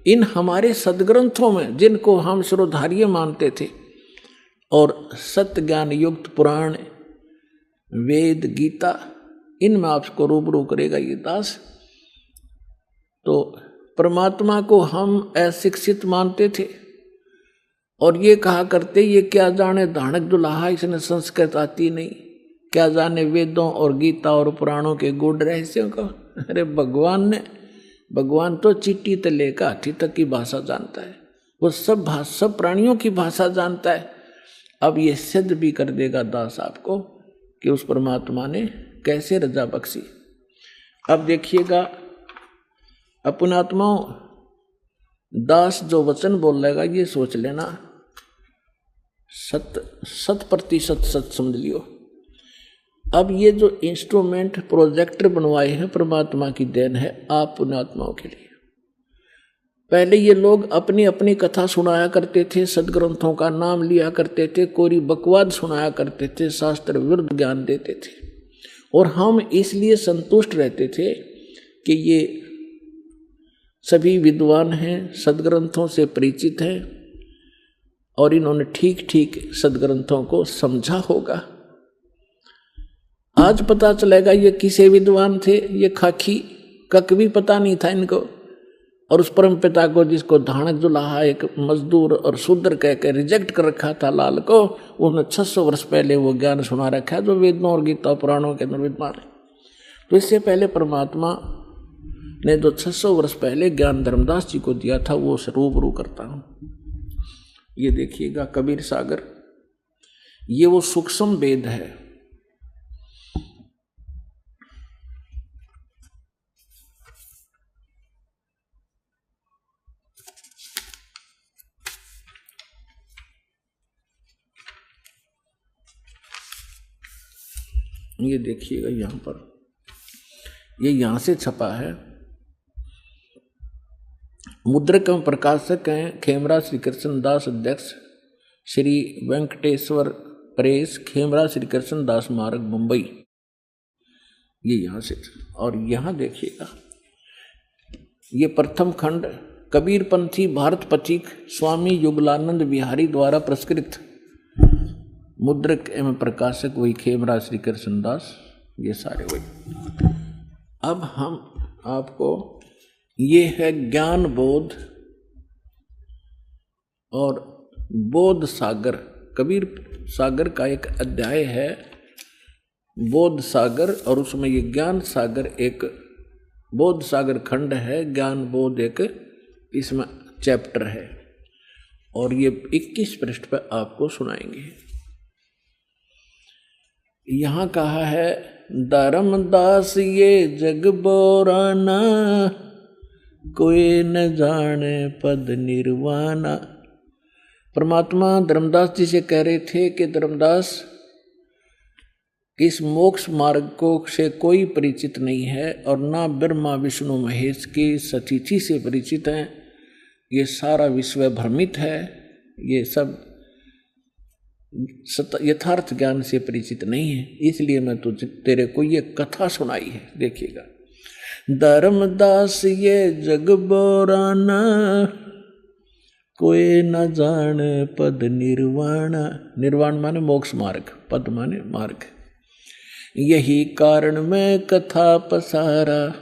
इन हमारे सदग्रंथों में जिनको हम सर्वधार्य मानते थे और सत्य ज्ञान युक्त पुराण, वेद, गीता, इनमें आपको रूबरू करेगा ये दास। तो परमात्मा को हम अशिक्षित मानते थे और ये कहा करते ये क्या जाने धानक दुल्हा, इसने संस्कृत आती नहीं, क्या जाने वेदों और गीता और पुराणों के गूढ़ रहस्यों का। अरे भगवान तो चिट्टी से लेकर हाथी तक की भाषा जानता है, वो सब प्राणियों की भाषा जानता है। अब ये सिद्ध भी कर देगा दास आपको कि उस परमात्मा ने कैसे रजा बख्शी। अब देखिएगा अपनात्माओं, दास जो वचन बोलेगा ये सोच लेना 100% सच समझ लियो। अब ये जो इंस्ट्रूमेंट प्रोजेक्टर बनवाए हैं परमात्मा की देन है आप पुण्यात्माओं के लिए। पहले ये लोग अपनी अपनी कथा सुनाया करते थे, सदग्रंथों का नाम लिया करते थे, कोरी बकवाद सुनाया करते थे, शास्त्र विरुद्ध ज्ञान देते थे और हम इसलिए संतुष्ट रहते थे कि ये सभी विद्वान हैं, सदग्रंथों से परिचित हैं और इन्होंने ठीक ठीक सदग्रंथों को समझा होगा। आज पता चलेगा ये किसे विद्वान थे, ये खाकी कक भी पता नहीं था इनको। और उस परम पिता को जिसको धानक दुल्हा एक मजदूर और शूद्र कह के रिजेक्ट कर रखा था लाल को, उन्होंने 600 वर्ष पहले वो ज्ञान सुना रखा है जो वेदों और गीता पुराणों के अंदर विद्वान है। तो इससे पहले परमात्मा ने जो 600 वर्ष पहले ज्ञान धर्मदास जी को दिया था वो रूबरू करता हूं। ये देखिएगा कबीर सागर, ये वो सूक्ष्म वेद है। ये देखिएगा यहां पर, ये यहां से छपा है। मुद्रक एवं प्रकाशक हैं खेमरा श्री कृष्ण दास, अध्यक्ष श्री वेंकटेश्वर प्रेस, खेमरा श्री कृष्ण दास मार्ग, मुंबई। ये यहां से, और यहां देखिएगा ये प्रथम खंड कबीरपंथी भारत पथिक स्वामी युगलानंद बिहारी द्वारा प्रस्कृत, मुद्रक एवं प्रकाशक वही खेमरा श्री कृष्ण दास, ये सारे वही। अब हम आपको, ये है ज्ञान बोध और बोध सागर, कबीर सागर का एक अध्याय है बोध सागर, और उसमें ये ज्ञान सागर एक, बोध सागर खंड है, ज्ञान बोध एक इसमें चैप्टर है, और ये 21 पृष्ठ पर आपको सुनाएंगे। यहां कहा है, धर्मदास ये जग बोराना, कोई न जाने पद निर्वाणा। परमात्मा धर्मदास जी से कह रहे थे कि धर्मदास, इस मोक्ष मार्ग को से कोई परिचित नहीं है, और ना ब्रह्मा विष्णु महेश की सतीथि से परिचित हैं। ये सारा विश्व भ्रमित है, ये सब यथार्थ ज्ञान से परिचित नहीं है, इसलिए मैं तुझे तेरे को ये कथा सुनाई है। देखिएगा, धर्मदास ये जग बोराना, कोई न जाने पद निर्वाण। निर्वाण माने मोक्ष मार्ग, पद माने मार्ग। यही कारण मैं कथा पसारा,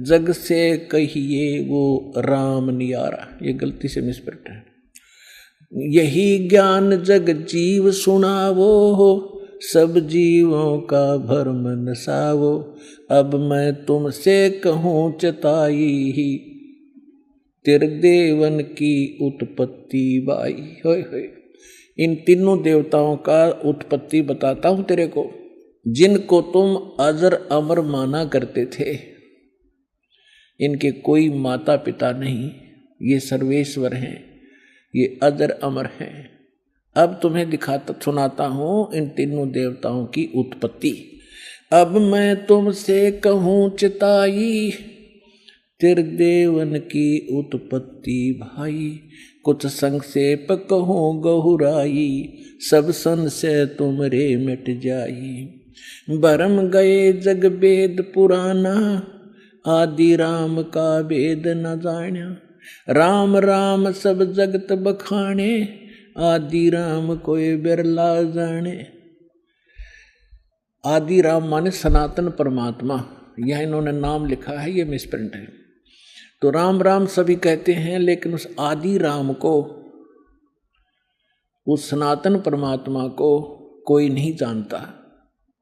जग से कहिए वो राम नियारा। ये गलती से मिसप्रिंट है। यही ज्ञान जग जीव सुनावो, सब जीवों का भरम नसावो। अब मैं तुमसे कहूँ चताई, त्रिदेवन की उत्पत्ति बाई। होय होय, इन तीनों देवताओं का उत्पत्ति बताता हूँ तेरे को, जिनको तुम अजर अमर माना करते थे। इनके कोई माता पिता नहीं, ये सर्वेश्वर हैं, ये अजर अमर हैं। अब तुम्हें दिखाता सुनाता हूं इन तीनों देवताओं की उत्पत्ति। अब मैं तुमसे कहूँ चिताई, त्रिदेवन की उत्पत्ति भाई। कुछ संक्षेप कहूँ गहुराई, सब संशय तुमरे मिट जाई। भरम गए जग वेद पुराना, आदि राम का वेद न जाना। राम राम सब जगत बखाने, आदि राम कोई बिरला जाने। आदि राम माने सनातन परमात्मा, यह इन्होंने नाम लिखा है, ये मिसप्रिंट है। तो राम राम सभी कहते हैं, लेकिन उस आदि राम को, उस सनातन परमात्मा को कोई नहीं जानता।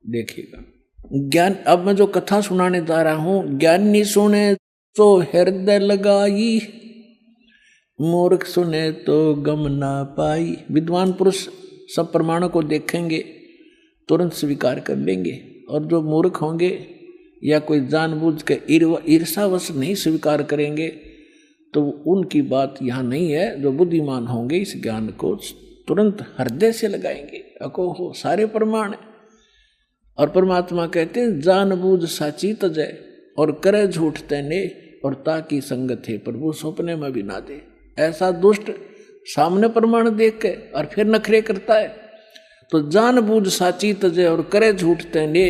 देखिएगा ज्ञान, अब मैं जो कथा सुनाने जा रहा हूं, ज्ञानी सुने तो हृदय लगाई, मूर्ख सुने तो गम ना पाई। विद्वान पुरुष सब प्रमाणों को देखेंगे, तुरंत स्वीकार कर लेंगे, और जो मूर्ख होंगे या कोई जानबूझ के ईर्षावश नहीं स्वीकार करेंगे, तो उनकी बात यहाँ नहीं है। जो बुद्धिमान होंगे इस ज्ञान को तुरंत हृदय से लगाएंगे। अको हो सारे प्रमाण। और परमात्मा कहते हैं, जानबूझ साची तजय और करे झूठ तैने, और ताकि संगत है प्रभु सपने में भी ना दे। ऐसा दुष्ट सामने प्रमाण देख के और फिर नखरे करता है। तो जानबूझ साची तजय और करे झूठ तैने,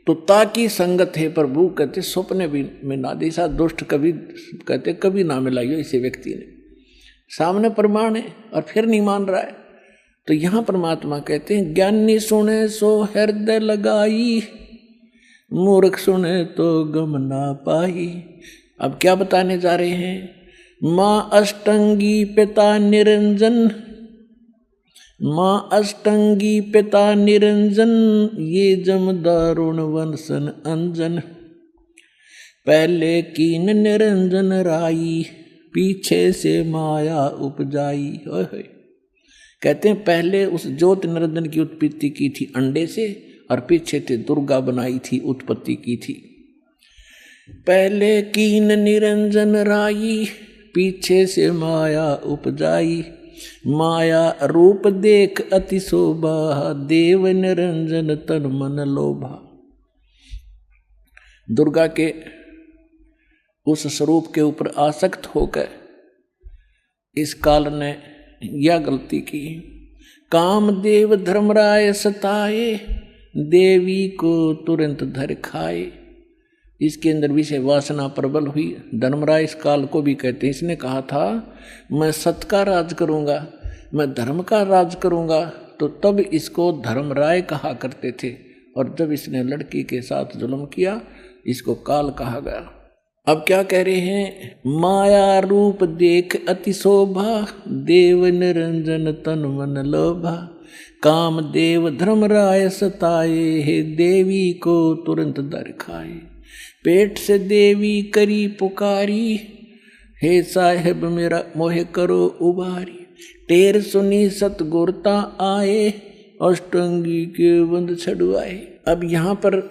तो ताकि संगत है प्रभु कहते सपने भी में ना दे। ऐसा दुष्ट कभी कहते कभी ना मिलाइयो इसे व्यक्ति ने। सामने प्रमाण है और फिर नहीं मान रहा है। तो यहाँ परमात्मा कहते हैं, ज्ञानी सुने सो हृदय लगाई, मूर्ख सुने तो गम ना पाई। अब क्या बताने जा रहे हैं? माँ अष्टंगी पिता निरंजन, माँ अष्टंगी पिता निरंजन, ये जम दारुण वंशन अंजन। पहले कीन निरंजन राई, पीछे से माया उपजाई। कहते हैं पहले उस ज्योत निरंजन की उत्पत्ति की थी अंडे से, और पीछे से दुर्गा बनाई थी, उत्पत्ति की थी। पहले कीन निरंजन राई, पीछे से माया उपजाई। माया रूप देख अति शोभा, देव निरंजन तन मन लोभा। दुर्गा के उस स्वरूप के ऊपर आसक्त होकर इस काल ने यह गलती की। कामदेव धर्मराय सताए, देवी को तुरंत धर खाए। इसके अंदर विषय वासना प्रबल हुई। धर्मराय इस काल को भी कहते हैं। इसने कहा था मैं सत का राज करूंगा, मैं धर्म का राज करूंगा, तो तब इसको धर्मराय कहा करते थे। और जब इसने लड़की के साथ जुल्म किया, इसको काल कहा गया। अब क्या कह रहे हैं? माया रूप देख अति शोभा, देव निरंजन तन मन लोभा। काम देव धर्मराय सताए, हे देवी को तुरंत दर खाए। पेट से देवी करी पुकारी, हे साहेब मेरा मोह करो उबारी। टेर सुनी सतगुरता आए, अष्टंगी के बंद छड़वाए। अब यहाँ पर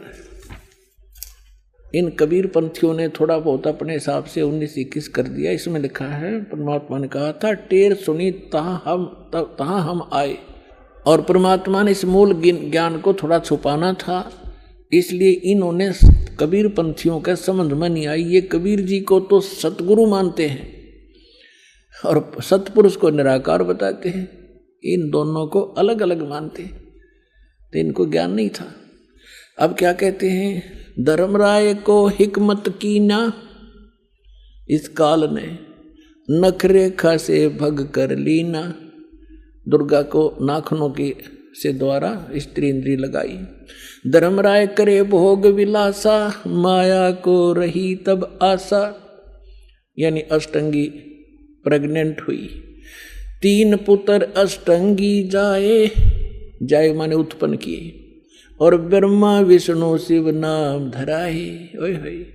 इन कबीर पंथियों ने थोड़ा बहुत अपने हिसाब से 19-21 कर दिया। इसमें लिखा है परमात्मा ने कहा था टेर सुनी तहाँ हम आए, और परमात्मा ने इस मूल ज्ञान को थोड़ा छुपाना था, इसलिए इन्होंने कबीर पंथियों के समझ में नहीं आई। ये कबीर जी को तो सतगुरु मानते हैं और सतपुरुष को निराकार बताते हैं, इन दोनों को अलग अलग मानते हैं, तो इनको ज्ञान नहीं था। अब क्या कहते हैं? धर्मराय को हिकमत कीना, इस काल ने नखरेखा से भग कर लीना। दुर्गा को नाखनों की से द्वारा स्त्री इंद्री लगाई। धर्मराय करे भोग विलासा, माया को रही तब आशा। यानी अष्टंगी प्रेग्नेंट हुई। 3 पुत्र अष्टंगी जाए, जाए माने उत्पन्न किए, और ब्रह्मा विष्णु शिव नाम धराए। ओए होए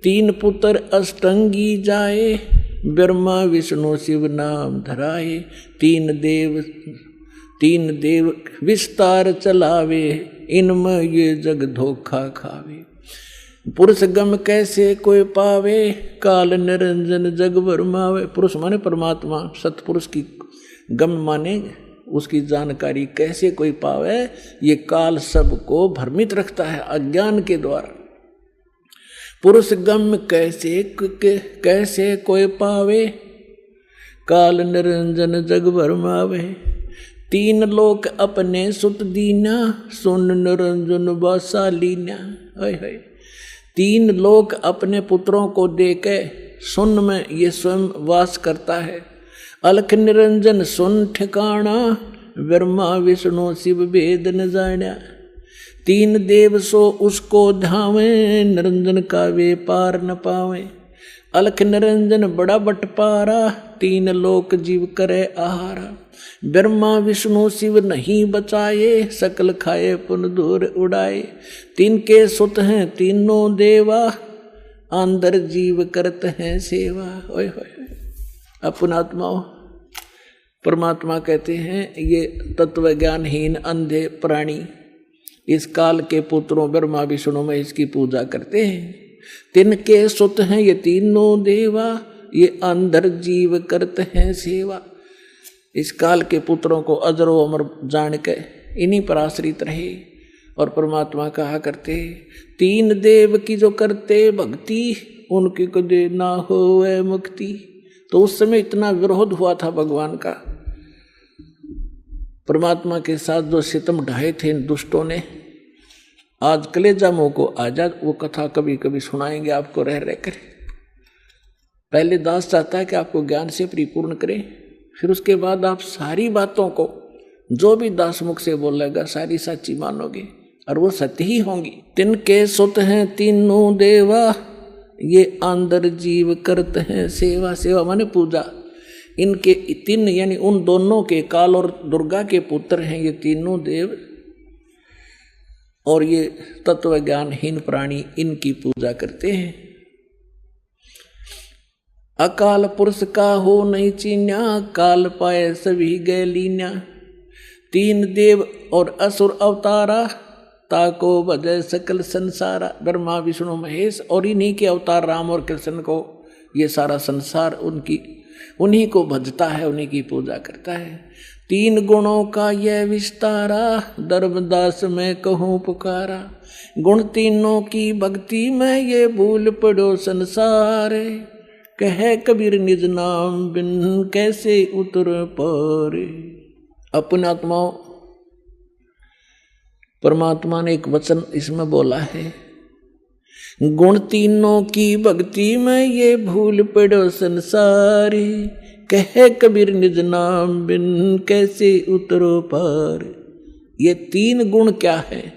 3 पुत्र अष्टंगी जाए, ब्रह्मा विष्णु शिव नाम धराए। 3 देव विस्तार चलावे, इनमें ये जग धोखा खावे। पुरुष गम कैसे कोई पावे, काल निरंजन जग भरमावे। पुरुष माने परमात्मा, सतपुरुष की गम माने उसकी जानकारी कैसे कोई पावे, ये काल सबको भ्रमित रखता है अज्ञान के द्वारा। पुरुष गम कैसे कोई पावे, काल निरंजन जग भरमावे। 3 लोक अपने सुत दीना, सुन निरंजन वासा लीना। 3 लोक अपने पुत्रों को देके सुन में ये स्वयं वास करता है। अलख निरंजन सुन ठिकाना, ब्रह्मा विष्णु शिव वेद न जाना। 3 देव सो उसको धावे, निरंजन का वे पार न पावे। अलख निरंजन बड़ा बटपारा, 3 लोक जीव करे आहारा। ब्रह्मा विष्णु शिव नहीं बचाए, सकल खाए पुन दूर उड़ाए। 3 के सुत हैं तीनों देवा, अंदर जीव करते हैं सेवा। ओए होए अपनात्माओं, परमात्मा कहते हैं ये तत्व ज्ञानहीन अंधे प्राणी इस काल के पुत्रों ब्रह्मा विष्णु में इसकी पूजा करते हैं। 3 के सुत हैं ये तीनों देवा, ये अंदर जीव करते हैं सेवा। इस काल के पुत्रों को अजरो अमर जान के इन्हीं पर आश्रित रहे। और परमात्मा कहा करते 3 देव की जो करते भक्ति, उनकी कदे ना होवे मुक्ति। तो उस समय इतना विरोध हुआ था भगवान का, परमात्मा के साथ जो सितम ढाए थे इन दुष्टों ने। आज कलेजा मुंह को आजाद, वो कथा कभी कभी सुनाएंगे आपको रह रह कर। पहले दास चाहता है कि आपको ज्ञान से परिपूर्ण करें, फिर उसके बाद आप सारी बातों को जो भी दास मुख से बोलेगा सारी सच्ची मानोगे और वो सत्य ही होंगी। 3 के सुत हैं तीनों देवा, ये अंदर जीव करते हैं सेवा। सेवा माने पूजा। इनके 3 यानी उन दोनों के, काल और दुर्गा के पुत्र हैं ये तीनों देव, और ये तत्व ज्ञानहीन प्राणी इनकी पूजा करते हैं। अकाल पुरुष का हो नहीं चीन्या, काल पाए सभी गए लीन्या। तीन देव और असुर अवतारा, ताको बजय सकल संसारा। ब्रह्मा विष्णु महेश और इन्हीं के अवतार राम और कृष्ण को ये सारा संसार उन्हीं को भजता है, उन्हीं की पूजा करता है। तीन गुणों का यह विस्तारा, धर्मदास मैं कहूँ पुकारा। गुण तीनों की भक्ति में ये भूल पड़ो संसार। कह कबीर निज नाम बिन कैसे उतर पारे। अपने आत्माओं, परमात्मा ने एक वचन इसमें बोला है, गुण तीनों की भक्ति में ये भूल पड़ो संसारी। कह कबीर निज नाम बिन कैसे उतरो पार। ये तीन गुण क्या है?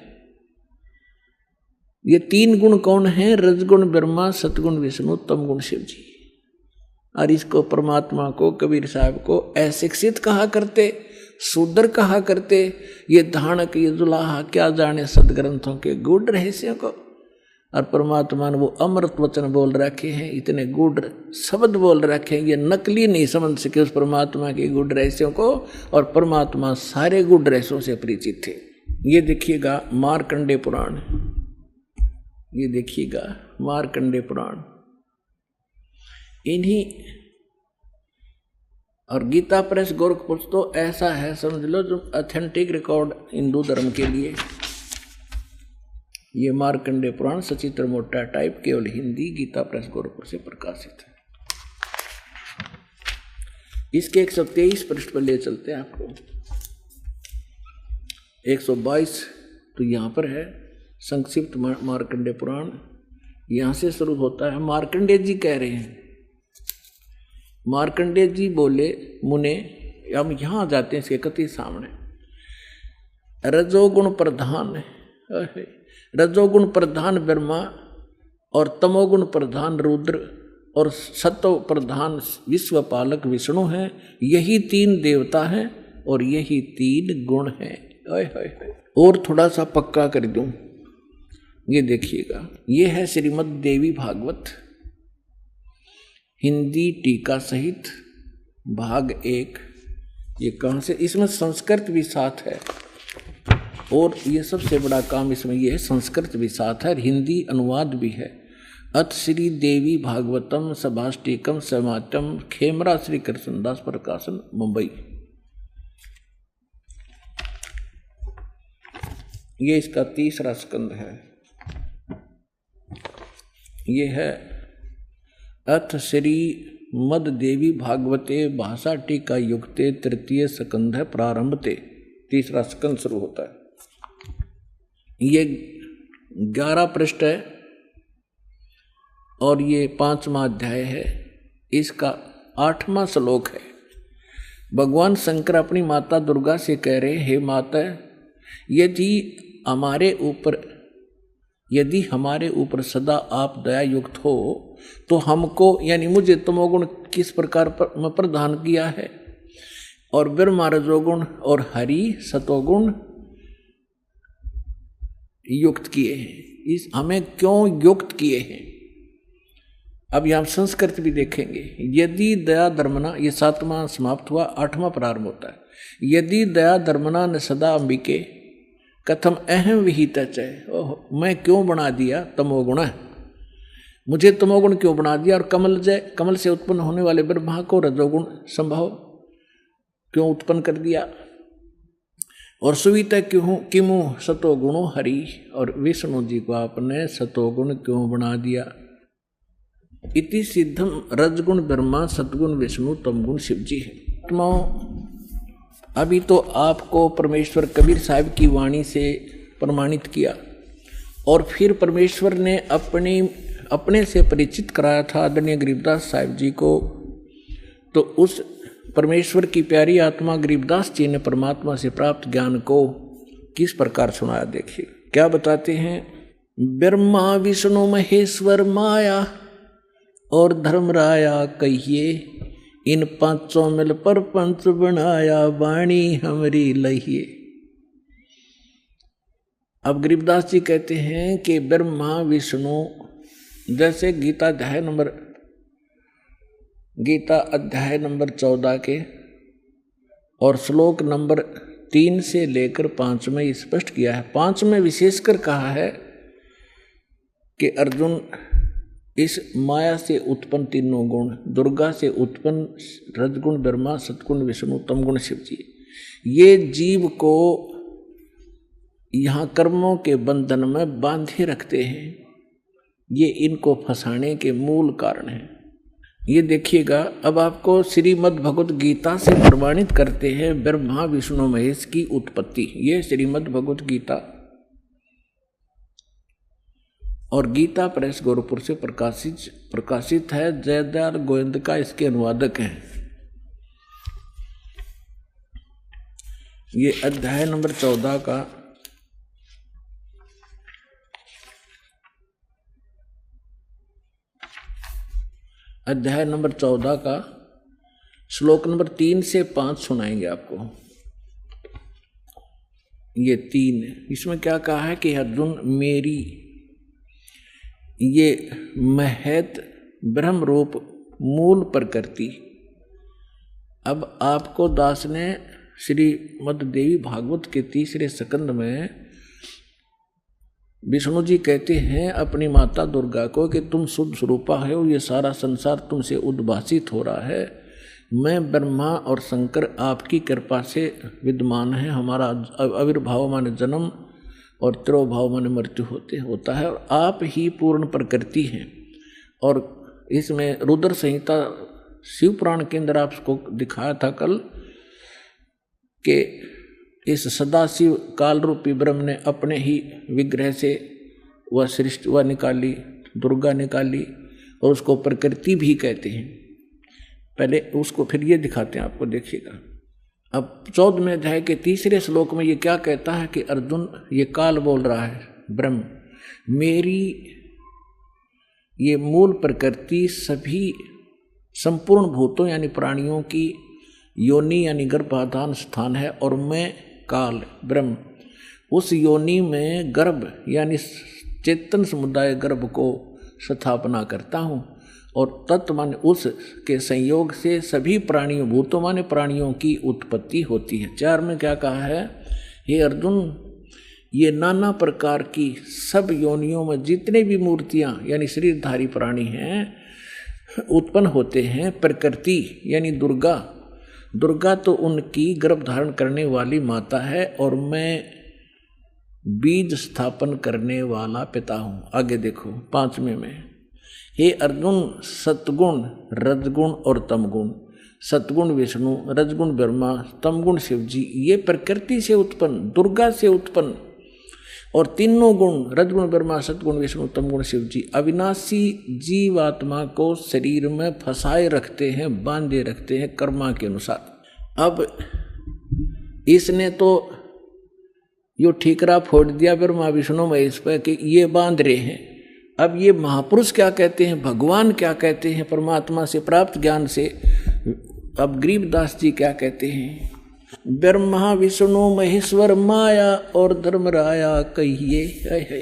ये तीन गुण कौन है? रजगुण ब्रह्मा, सतगुण विष्णु, तमगुण शिव जी। और इसको परमात्मा को, कबीर साहब को अशिक्षित कहा करते, शूद्र कहा करते। ये धानक, ये जुलाहा क्या जाने सदग्रंथों के गूढ़ रहस्यों को। और परमात्मा ने वो अमृत वचन बोल रखे हैं, इतने गूढ़ शब्द बोल रखे हैं, ये नकली नहीं समझ सके उस परमात्मा के गूढ़ रहस्यों को। और परमात्मा सारे गूढ़ रहस्यों से परिचित थे। ये देखिएगा मार्कंडे पुराण, ये देखिएगा मार्कंडे पुराण, इन्हीं और गीता प्रेस गोरखपुर तो ऐसा है समझ लो जो ऑथेंटिक रिकॉर्ड हिंदू धर्म के लिए। ये मार्कंडे पुराण सचित्र मोटा टाइप, केवल हिंदी, गीता प्रेस गोरखपुर से प्रकाशित है। इसके 123 पृष्ठ पर ले चलते हैं आपको। 122 तो यहाँ पर है संक्षिप्त मार्कंडे पुराण, यहाँ से शुरू होता है। मार्कंडे जी कह रहे हैं, मार्कंडे जी बोले, मुने, हम यहाँ जाते हैं इसके कति सामने। रजोगुण प्रधान, रजोगुण प्रधान ब्रह्मा और तमोगुण प्रधान रुद्र और सत्व प्रधान विश्वपालक विष्णु हैं। यही तीन देवता हैं और यही तीन गुण हैं। और थोड़ा सा पक्का कर दूं, ये देखिएगा, ये है श्रीमद् देवी भागवत हिंदी टीका सहित भाग 1। ये कहाँ से? इसमें संस्कृत भी साथ है और ये सबसे बड़ा काम इसमें ये है, संस्कृत भी साथ है, हिंदी अनुवाद भी है। अथ श्री देवी भागवतम सभाष्टिकम समाचम, खेमरा श्री कृष्णदास प्रकाशन, मुंबई। ये इसका 3रा स्कंद है। ये है अथ श्री मद देवी भागवते भाषा टीका युक्ते 3 स्कंध प्रारंभते, 3रा स्कंद शुरू होता है। ये 11 पृष्ठ है और ये 5वां अध्याय है। इसका 8वां श्लोक है। भगवान शंकर अपनी माता दुर्गा से कह रहे, हे माता, यदि हमारे ऊपर सदा आप दया युक्त हो तो हमको यानी मुझे तमोगुण किस प्रकार में प्रदान किया है और ब्रह्मा रजोगुण और हरि सतोगुण युक्त किए हैं। इस हमें क्यों युक्त किए हैं? अब यहाँ संस्कृत भी देखेंगे। यदि दया धर्मना, ये 7वां समाप्त हुआ, 8वां प्रारंभ होता है। यदि दया धर्मना न सदा अंबिके कथम अहम विहित च, मैं क्यों बना दिया तमोगुण, मुझे तमोगुण क्यों बना दिया? और कमल से उत्पन्न होने वाले ब्रह्मा को रजोगुण संभव क्यों उत्पन्न कर दिया? और सुवित किमु सतोगुणो हरि, और विष्णु जी को आपने सतोगुण क्यों बना दिया? इति सिद्धम रजगुण ब्रह्मा सतगुण विष्णु तमगुण शिव जी है। अभी तो आपको परमेश्वर कबीर साहब की वाणी से प्रमाणित किया और फिर परमेश्वर ने अपने से परिचित कराया था आदरणीय गरीबदास साहिब जी को। तो उस परमेश्वर की प्यारी आत्मा गरीबदास जी ने परमात्मा से प्राप्त ज्ञान को किस प्रकार सुनाया, देखिए क्या बताते हैं। ब्रह्मा विष्णु महेश्वर माया और धर्मराया कहिए, इन पांचों मिल पर पंच बनाया, वाणी हमरी लहिए। अब गरीबदास जी कहते हैं कि ब्रह्मा विष्णु, जैसे गीता अध्याय नंबर 14 के और श्लोक नंबर 3 से लेकर 5 में स्पष्ट किया है। 5 में विशेषकर कहा है कि अर्जुन, इस माया से उत्पन्न तीनों गुण, दुर्गा से उत्पन्न रजगुण ब्रह्मा, सतगुण विष्णु, तमगुण शिव जी, ये जीव को यहाँ कर्मों के बंधन में बांधे रखते हैं। ये इनको फंसाने के मूल कारण है। ये देखिएगा, अब आपको श्रीमद् भगवत गीता से प्रमाणित करते हैं ब्रह्मा विष्णु महेश की उत्पत्ति। ये श्रीमद् भगवत गीता और गीता प्रेस गोरखपुर से प्रकाशित है। जयदयाल गोविंद इसके अनुवादक हैं। ये अध्याय नंबर 14 का श्लोक नंबर 3 से 5 सुनाएंगे आपको। ये 3, इसमें क्या कहा है कि अर्जुन, मेरी ये महत ब्रह्म रूप मूल प्रकृति। अब आपको दास ने श्रीमद् देवी भागवत के 3रे स्कंद में विष्णु जी कहते हैं अपनी माता दुर्गा को कि तुम शुद्ध स्वरूपा हो, ये सारा संसार तुमसे उद्भासित हो रहा है। मैं ब्रह्मा और शंकर आपकी कृपा से विद्यमान है। हमारा आविर्भाव माने जन्म और तिरोभाव माने मृत्यु होता है, और आप ही पूर्ण प्रकृति हैं। और इसमें रुद्र संहिता शिव पुराण के अंदर आपको दिखाया था कल कि इस सदाशिव काल रूपी ब्रह्म ने अपने ही विग्रह से वह सृष्टि वह निकाली, दुर्गा निकाली, और उसको प्रकृति भी कहते हैं। पहले उसको फिर ये दिखाते हैं आपको, देखिएगा। अब 14वें अध्याय के 3रे श्लोक में ये क्या कहता है कि अर्जुन, ये काल बोल रहा है ब्रह्म, मेरी ये मूल प्रकृति सभी संपूर्ण भूतों यानी प्राणियों की योनि यानी गर्भाधान स्थान है, और मैं काल ब्रह्म उस योनि में गर्भ यानी चेतन समुदाय गर्भ को स्थापना करता हूँ, और तत्व माने उस के संयोग से सभी प्राणियों, भूतों माने प्राणियों की उत्पत्ति होती है। 4 में क्या कहा है, हे अर्जुन, ये नाना प्रकार की सब योनियों में जितने भी मूर्तियां यानी शरीरधारी प्राणी हैं उत्पन्न होते हैं। प्रकृति यानी दुर्गा तो उनकी गर्भ धारण करने वाली माता है, और मैं बीज स्थापन करने वाला पिता हूँ। आगे देखो 5वें में, हे अर्जुन, सतगुण रजगुण और तमगुण, सतगुण विष्णु, रजगुण ब्रह्मा, तमगुण शिव जी, ये प्रकृति से उत्पन्न, दुर्गा से उत्पन्न, और तीनों गुण रजगुण ब्रह्मा, सतगुण विष्णु, तमगुण शिव जी अविनाशी जीवात्मा को शरीर में फंसाए रखते हैं, बांधे रखते हैं कर्मा के अनुसार। अब इसने तो यो ठीकरा फोड़ दिया ब्रह्मा विष्णु महेश पर कि ये बांध रहे हैं। अब ये महापुरुष क्या कहते हैं, भगवान क्या कहते हैं, परमात्मा से प्राप्त ज्ञान से। अब गरीबदास जी क्या कहते हैं, ब्रह्मा विष्णु महेश्वर माया और धर्मराया कहिए। है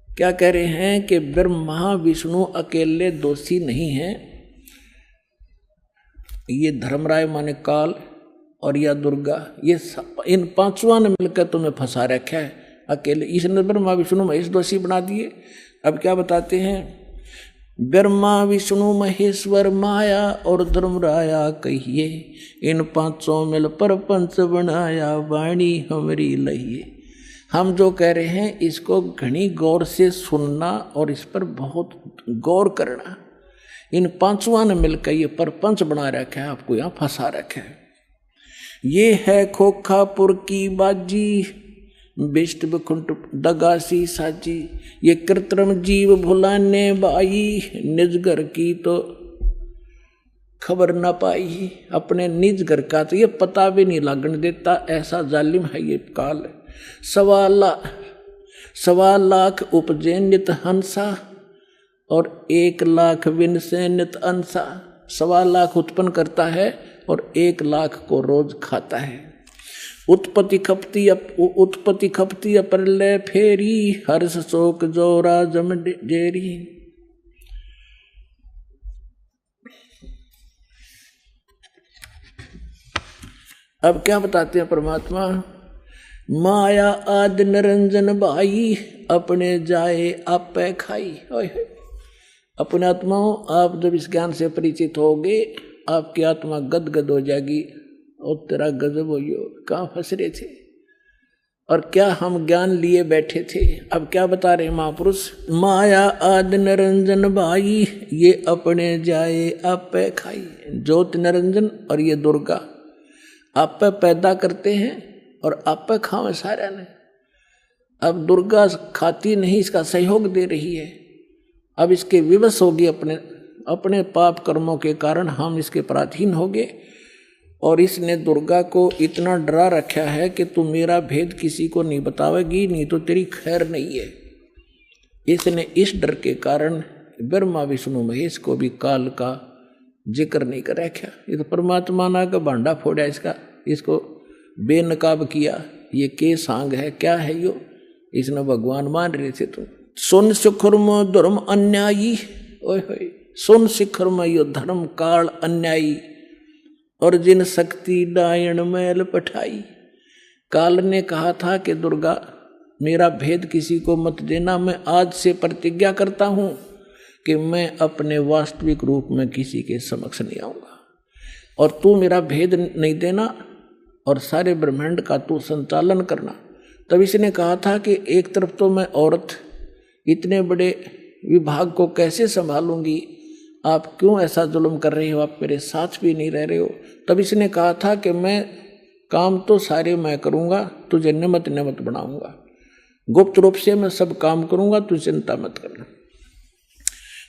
क्या कह रहे हैं कि ब्रह्मा विष्णु अकेले दोषी नहीं हैं, ये धर्मराय माने काल और या दुर्गा, ये इन पांचों ने मिलकर तुम्हें फंसा रखा है। अकेले इसने ब्रह्मा विष्णु महेश दोषी बना दिए। अब क्या बताते हैं, ब्रह्मा विष्णु महेश्वर माया और धर्मराया कहिए, इन पांचों मिल पर पंच बनाया, वाणी हमारी लहिए। हम जो कह रहे हैं इसको घनी गौर से सुनना और इस पर बहुत गौर करना। इन पांचों ने मिलकर ये परपंच बना रखा है, आपको यहाँ फंसा रखा है। ये है खोखापुर की बाजी, बिष्ट बखुंट दगासी साजी, ये कृत्रिम जीव भुलाने बाई, निज घर की तो खबर न पाई। अपने निज घर का तो ये पता भी नहीं लगने देता, ऐसा जालिम है ये काल। 1.25 लाख उपजे नित हंसा और 1 लाख विन से नित अंसा। 1.25 लाख उत्पन्न करता है और 1 लाख को रोज खाता है। उत्पत्ति खपती प्रलय फेरी, हर्ष शोक जोरा जम जेरी। अब क्या बताते हैं परमात्मा, माया आदि निरंजन भाई, अपने जाए आप पे खाई। अपने आत्माओं, आप जब इस ज्ञान से परिचित होगे, आपकी आत्मा गदगद हो जाएगी। और तेरा गजब हो, कहाँ फंस रहे थे और क्या हम ज्ञान लिए बैठे थे। अब क्या बता रहे महापुरुष, माया आदि निरंजन भाई, ये अपने जाए आप पे खाई। ज्योत निरंजन और ये दुर्गा आप पे पैदा करते हैं और आप पे खावे सारा ने। अब दुर्गा खाती नहीं, इसका सहयोग दे रही है। अब इसके विवश होगी, अपने पाप कर्मों के कारण हम इसके पराधीन हो गए। और इसने दुर्गा को इतना डरा रखा है कि तू मेरा भेद किसी को नहीं बतावेगी, नहीं तो तेरी खैर नहीं है। इसने इस डर के कारण ब्रह्मा विष्णु महेश को भी काल का जिक्र नहीं कर रखा। ये तो परमात्मा ना का भांडा फोड़ा इसको बेनकाब किया। ये के सांग है, क्या है यो, इसने भगवान मान रहे थे तुम। सुन शिखर में धर्म अन्यायी, ओए होए, सुन शिखर में यो धर्म काल अन्यायी, और जिन शक्ति डायन मैल पठाई। काल ने कहा था कि दुर्गा मेरा भेद किसी को मत देना। मैं आज से प्रतिज्ञा करता हूं कि मैं अपने वास्तविक रूप में किसी के समक्ष नहीं आऊंगा, और तू मेरा भेद नहीं देना और सारे ब्रह्मांड का तू संचालन करना। तब इसने कहा था कि एक तरफ तो मैं औरत, इतने बड़े विभाग को कैसे संभालूंगी, आप क्यों ऐसा जुल्म कर रहे हो, आप मेरे साथ भी नहीं रह रहे हो। तब इसने कहा था कि मैं काम तो सारे मैं करूंगा, तुझे नियमित बनाऊंगा, गुप्त रूप से मैं सब काम करूंगा, तू चिंता मत करना।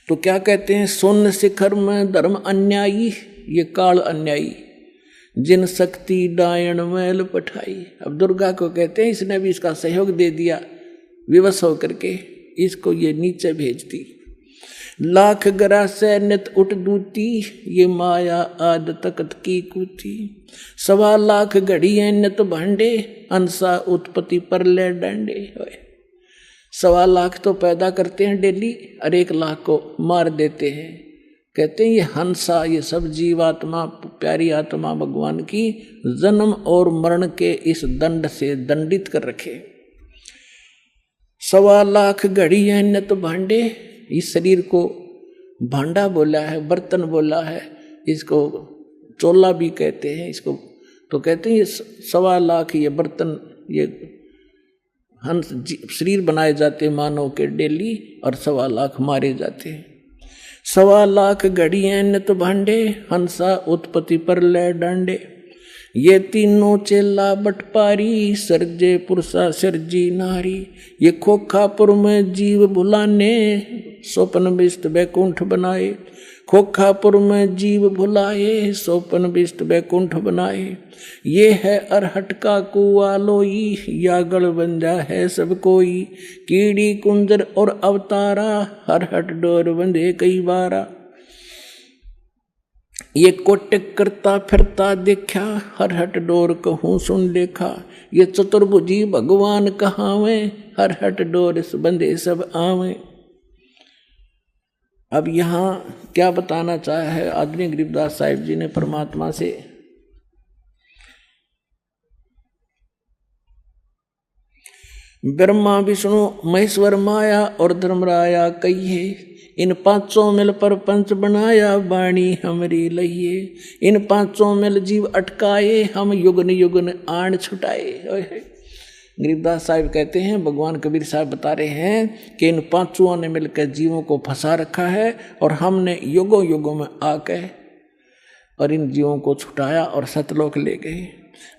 तो क्या कहते हैं, सुन शिखर में धर्म अन्यायी, ये काल अन्यायी, जिन शक्ति डायन मैल पठाई। अब दुर्गा को कहते हैं, इसने भी इसका सहयोग दे दिया, विवश होकर के इसको ये नीचे भेज दी। लाख गरा से नित उठ दूती, ये माया आद तकत की कूती। 1.25 लाख घड़ियां नित भांडे, अंसा उत्पत्ति पर ले डांडे। 1.25 लाख तो पैदा करते हैं डेली, और 1 लाख को मार देते हैं। कहते हैं ये हंसा, ये सब जीवात्मा, प्यारी आत्मा भगवान की जन्म और मरण के इस दंड से दंडित कर रखे। 1.25 लाख घड़ियां नित भांडे, इस शरीर को भांडा बोला है, बर्तन बोला है, इसको चोला भी कहते हैं इसको। तो कहते हैं ये 1.25 लाख ये बर्तन, ये हंस शरीर बनाए जाते मानव के डेली, और 1.25 लाख मारे जाते हैं। 1.25 लाख घड़ियां नित भांडे, हंसा उत्पत्ति पर ले डांडे। ये तीनों चेला बटपारी, सर्जे पुरुषा सर्जी नारी। ये खोखापुर में जीव भुलाने, स्वप्न विष्ट बैकुंठ बनाए। खोखापुर में जीव भुलाए, स्वप्न विष्ट बैकुंठ बनाए। ये है अरहट का कुआ लोई, या गढ़ बंजा है सब कोई। कीड़ी कुंजर और अवतारा, हरहट डोर बंधे कई बारा। ये कोटिक करता फिरता देखा, हरहट डोर कहूँ सुन देखा। ये चतुर्भुजी भगवान कहावे, हरहट डोर बंधे सब आवे। अब यहाँ क्या बताना चाहा है आदरणीय गरीबदास साहिब जी ने परमात्मा से, ब्रह्मा विष्णु महेश्वर माया और धर्मराया कहिए। इन 500 मिल पर पंच बनाया, वाणी हमरी लहिए। इन 500 मिल जीव अटकाए, हम युगन युगन आण छुटाए। गरीबदास साहिब कहते हैं, भगवान कबीर साहब बता रहे हैं कि इन 500 ने मिलकर जीवों को फंसा रखा है, और हमने युगों युगों में आके और इन जीवों को छुटाया और सतलोक ले गए।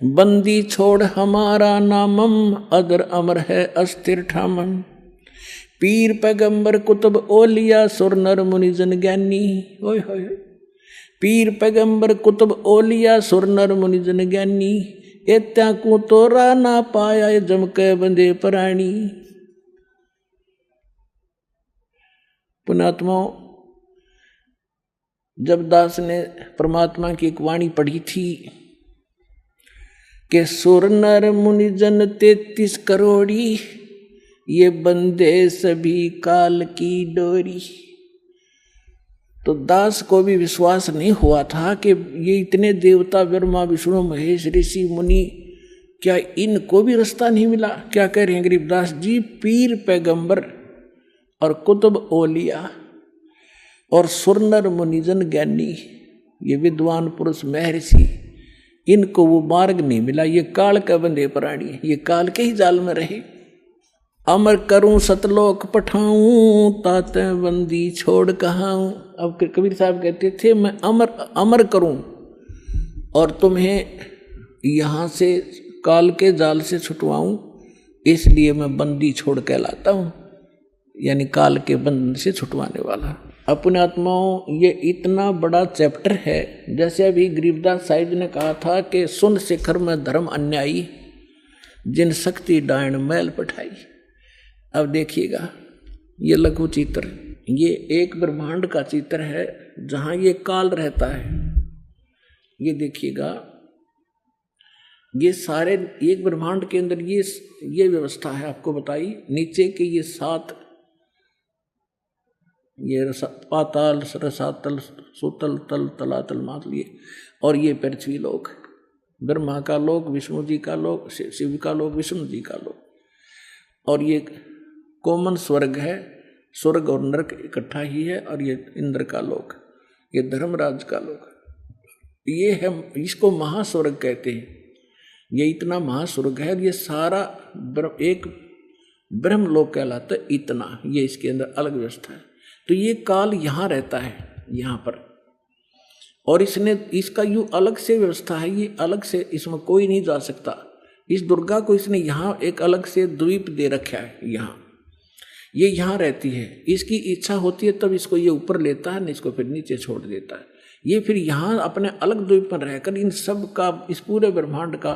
बंदी छोड़ हमारा नामम, अदर अमर है अस्थिर ठामम। पीर पैगंबर कुतुब ओलिया, सुर नर मुनि जन ज्ञानी। ओए होए, पीर पैगंबर कुतुब ओलिया, सुर नर मुनि जन ज्ञानी। एत्या को तोरा ना पाया, जम के बंदे प्राणी। पुणात्माओं, जब दास ने परमात्मा की एक वाणी पढ़ी थी, के सुर नर मुनि जन 33 करोड़ी, ये बंदे सभी काल की डोरी। तो दास को भी विश्वास नहीं हुआ था कि ये इतने देवता ब्रह्मा विष्णु महेश ऋषि मुनि, क्या इनको भी रास्ता नहीं मिला? क्या कह रहे हैं गरीबदास जी? पीर पैगंबर और कुतुब ओलिया और सुरनर मुनिजन ज्ञानी, ये विद्वान पुरुष महर्षि, इनको वो मार्ग नहीं मिला। ये काल का बंधे प्राणी, ये काल के ही जाल में रहे। अमर करूं सतलोक पठाऊं, ताते बंदी छोड़ कहाऊं। अब कबीर साहब कहते थे मैं अमर करूं और तुम्हें यहाँ से काल के जाल से छुटवाऊं, इसलिए मैं बंदी छोड़ कहलाता हूं, यानी काल के बंधन से छुटवाने वाला। अपने आत्माओं, ये इतना बड़ा चैप्टर है। जैसे अभी गरीबदास साहिब ने कहा था कि सुन शिखर में धर्म अन्यायी, जिन शक्ति डायण मैल पठाई। अब देखिएगा ये लघु चित्र, ये एक ब्रह्मांड का चित्र है जहां ये काल रहता है। ये देखिएगा, ये सारे एक ब्रह्मांड के अंदर ये व्यवस्था है। आपको बताई नीचे के ये 7, ये पाताल रसातल सुतल तल तलातल मातल, ये और ये पृथ्वी लोक, ब्रह्मा का लोक, विष्णु जी का लोक, शिव का लोक, विष्णु जी का लोक, और ये कॉमन स्वर्ग है। स्वर्ग और नरक इकट्ठा ही है। और ये इंद्र का लोक, ये धर्मराज का लोक, ये है, इसको महास्वर्ग कहते हैं। ये इतना महास्वर्ग है, ये सारा एक ब्रह्म लोक कहलाता है इतना। ये इसके अंदर अलग व्यवस्था है। तो ये काल यहाँ रहता है, यहाँ पर, और इसने इसका यूं अलग से व्यवस्था है, ये अलग से, इसमें कोई नहीं जा सकता। इस दुर्गा को इसने यहाँ एक अलग से द्वीप दे रखा है। यहाँ ये यहाँ रहती है, इसकी इच्छा होती है तब इसको ये ऊपर लेता है, नहीं इसको फिर नीचे छोड़ देता है। ये फिर यहाँ अपने अलग द्वीप पर रहकर इन सब का, इस पूरे ब्रह्मांड का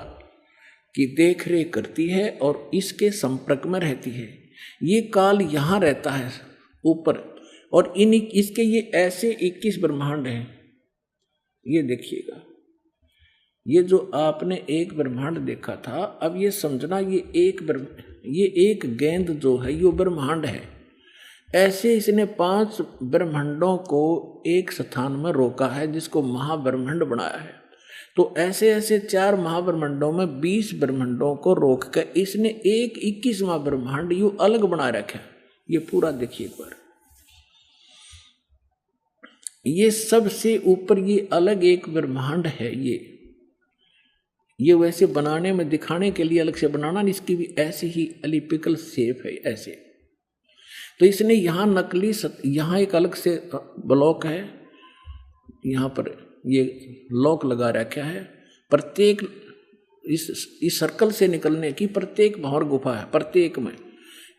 की देख रेख करती है और इसके संपर्क में रहती है। ये काल यहाँ रहता है ऊपर, और इसके ये ऐसे 21 ब्रह्मांड हैं। ये देखिएगा, ये जो आपने एक ब्रह्मांड देखा था, अब ये समझना ये एक गेंद जो है ये ब्रह्मांड है। ऐसे इसने 5 ब्रह्मांडों को एक स्थान में रोका है, जिसको महाब्रह्मांड बनाया है। तो ऐसे ऐसे 4 महाब्रह्मांडों में 20 ब्रह्मांडों को रोक कर इसने एक 21वां ब्रह्मांड यूं अलग बना रखा है। ये पूरा देखिए एक बार, ये सबसे ऊपर ये अलग एक ब्रह्मांड है। ये वैसे बनाने में, दिखाने के लिए अलग से बनाना, इसकी भी ऐसी ही एलिप्टिकल शेप है ऐसे। तो इसने यहाँ नकली यहाँ एक अलग से ब्लॉक है, यहाँ पर ये लॉक लगा रखा है। प्रत्येक इस सर्कल से निकलने की प्रत्येक भंवर गुफा है, प्रत्येक में।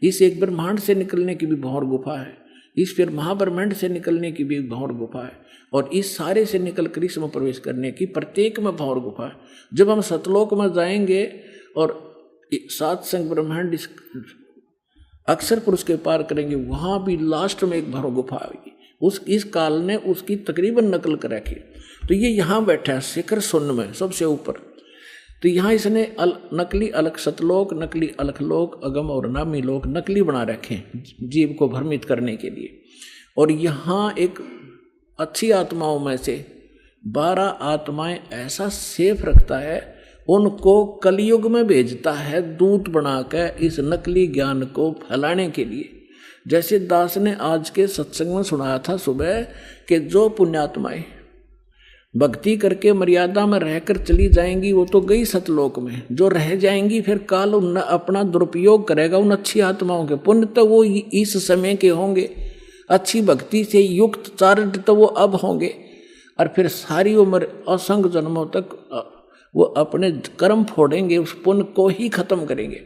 इस एक ब्रह्मांड से निकलने की भी भंवर गुफा है, इस फिर महाब्रह्मांड से निकलने की भी भंवर गुफा है, और इस सारे से निकलकर इसमें प्रवेश करने की प्रत्येक में भंवर गुफा है। जब हम सतलोक में जाएंगे और 7 संग ब्रह्मांड इस अक्षर पुरुष के पार करेंगे, वहाँ भी लास्ट में एक भंवर गुफा आएगी। इस काल ने उसकी तकरीबन नकल कर रखी। तो ये यहाँ बैठा है शिखर शून्य में सबसे ऊपर। तो यहाँ इसने नकली अलग सतलोक, नकली अलखलोक, अगम और नामी लोक नकली बना रखे जीव को भ्रमित करने के लिए। और यहाँ एक अच्छी आत्माओं में से 12 आत्माएं ऐसा सेफ रखता है, उनको कलयुग में भेजता है दूत बनाकर इस नकली ज्ञान को फैलाने के लिए। जैसे दास ने आज के सत्संग में सुनाया था सुबह कि जो पुण्यात्माएं भक्ति करके मर्यादा में रहकर चली जाएंगी वो तो गई सतलोक में, जो रह जाएंगी फिर काल उन अपना दुरुपयोग करेगा उन अच्छी आत्माओं के। पुण्य तो वो इस समय के होंगे, अच्छी भक्ति से युक्त चारित्र तो वो अब होंगे, और फिर सारी उम्र असंख्य जन्मों तक वो अपने कर्म फोड़ेंगे, उस पुण्य को ही खत्म करेंगे।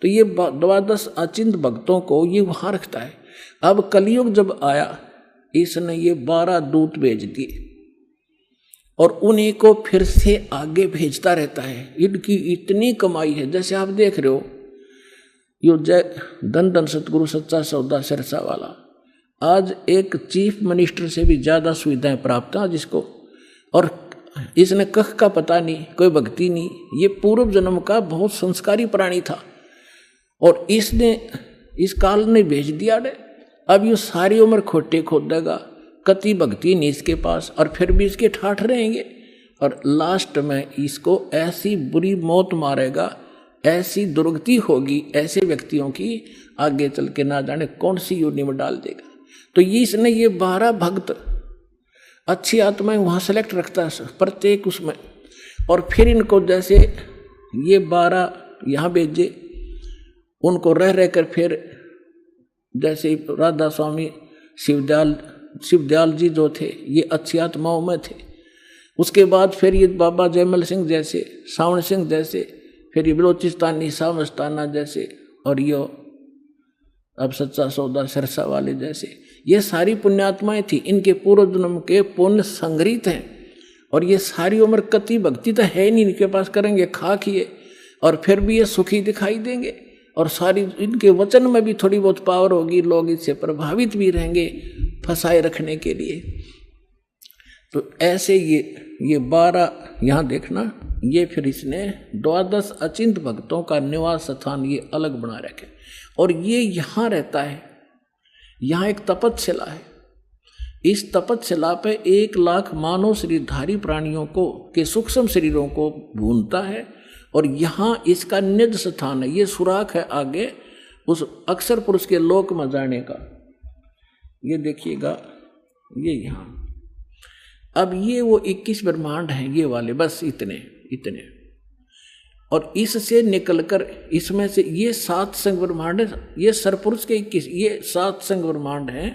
तो ये 12 अचिंत भक्तों को ये वहाँ रखता है। अब कलयुग जब आया, इसने ये 12 दूत भेज दिए और उन्हीं को फिर से आगे भेजता रहता है। इनकी इतनी कमाई है, जैसे आप देख रहे हो यो जय धन धन सतगुरु सच्चा सौदा सिरसा वाला, आज एक चीफ मिनिस्टर से भी ज़्यादा सुविधाएं प्राप्त हैं जिसको, और इसने कख का पता नहीं, कोई भक्ति नहीं, ये पूर्व जन्म का बहुत संस्कारी प्राणी था और इसने इस काल ने भेज दिया रे। अब ये सारी उम्र खोटे खोदेगा, कति भक्ति नहीं इसके पास और फिर भी इसके ठाठ रहेंगे और लास्ट में इसको ऐसी बुरी मौत मारेगा, ऐसी दुर्गति होगी ऐसे व्यक्तियों की, आगे चल के ना जाने कौन सी योनि में डाल देगा। तो ये इसने ये 12 भक्त अच्छी आत्माएं वहाँ सेलेक्ट रखता है प्रत्येक उसमें, और फिर इनको जैसे ये 12 यहाँ भेजे, उनको रह कर फिर जैसे राधा स्वामी शिवदयाल जी जो थे ये अच्छी आत्माओं में थे। उसके बाद फिर ये बाबा जयमल सिंह जैसे, सावन सिंह जैसे, फिर ये बलोचिस्तानी सामस्ताना जैसे, और ये अब सच्चा सौदा सिरसा वाले जैसे, ये सारी पुण्यात्माएं थी। इनके पूर्व जन्म के पुण्य संग्रहित हैं और ये सारी उम्र कति भक्ति तो है नहीं इनके पास, करेंगे खा किए और फिर भी ये सुखी दिखाई देंगे और सारी इनके वचन में भी थोड़ी बहुत पावर होगी, लोग इससे प्रभावित भी रहेंगे फंसाए रखने के लिए। तो ऐसे ये 12 यहाँ देखना, ये फिर इसने 12 अचिंत भक्तों का निवास स्थान ये अलग बना रखे और ये यहाँ रहता है। यहाँ एक तपतशिला है, इस तपतशिला पे 1 लाख मानव शरीरधारी प्राणियों को के सूक्ष्म शरीरों को भूनता है और यहाँ इसका निज स्थान है। ये सुराख है आगे उस अक्षर पुरुष के लोक में जाने का। ये देखिएगा, ये यहाँ, अब ये वो 21 ब्रह्मांड हैं ये वाले, बस इतने और इससे निकलकर इसमें से ये 7 संग ब्रह्मांड है। ये सरपुरुष के 21, ये 7 संग ब्रह्मांड हैं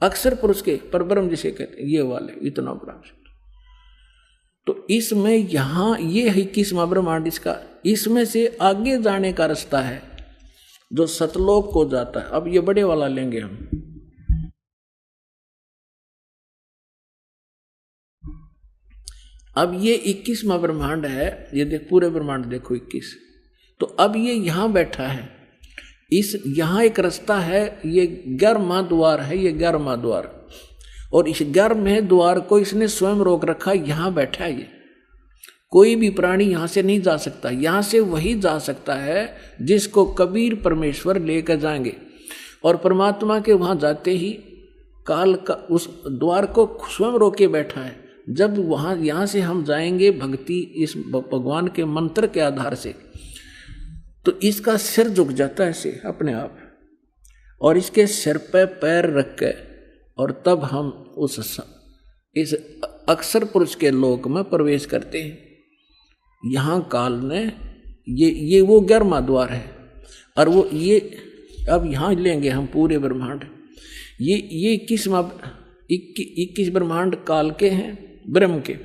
अक्षर पुरुष के, परब्रह्म जिसे कहते हैं, ये वाले इतना ब्रह्मांड। तो इसमें यहाँ ये 21वां ब्रह्मांड इसका, इसमें से आगे जाने का रास्ता है जो सतलोक को जाता है। अब ये बड़े वाला लेंगे हम, अब ये 21वां ब्रह्मांड है, ये देख पूरे ब्रह्मांड देखो 21। तो अब ये यहाँ बैठा है, इस यहाँ एक रास्ता है, ये 11वां द्वार है, ये 11वां द्वार, और इस 11वें द्वार को इसने स्वयं रोक रखा, यहाँ बैठा है ये। कोई भी प्राणी यहाँ से नहीं जा सकता, यहाँ से वही जा सकता है जिसको कबीर परमेश्वर लेकर जाएंगे। और परमात्मा के वहाँ जाते ही काल का उस द्वार को स्वयं रोके बैठा है। जब वहाँ यहाँ से हम जाएंगे भक्ति इस भगवान के मंत्र के आधार से, तो इसका सिर झुक जाता है ऐसे अपने आप, और इसके सिर पे पैर रख के, और तब हम इस अक्षर पुरुष के लोक में प्रवेश करते हैं। यहाँ काल ने ये वो 11वां द्वार है, और वो ये अब यहाँ लेंगे हम पूरे ब्रह्मांड। ये 21 ब्रह्मांड काल के हैं, ब्रह्म के,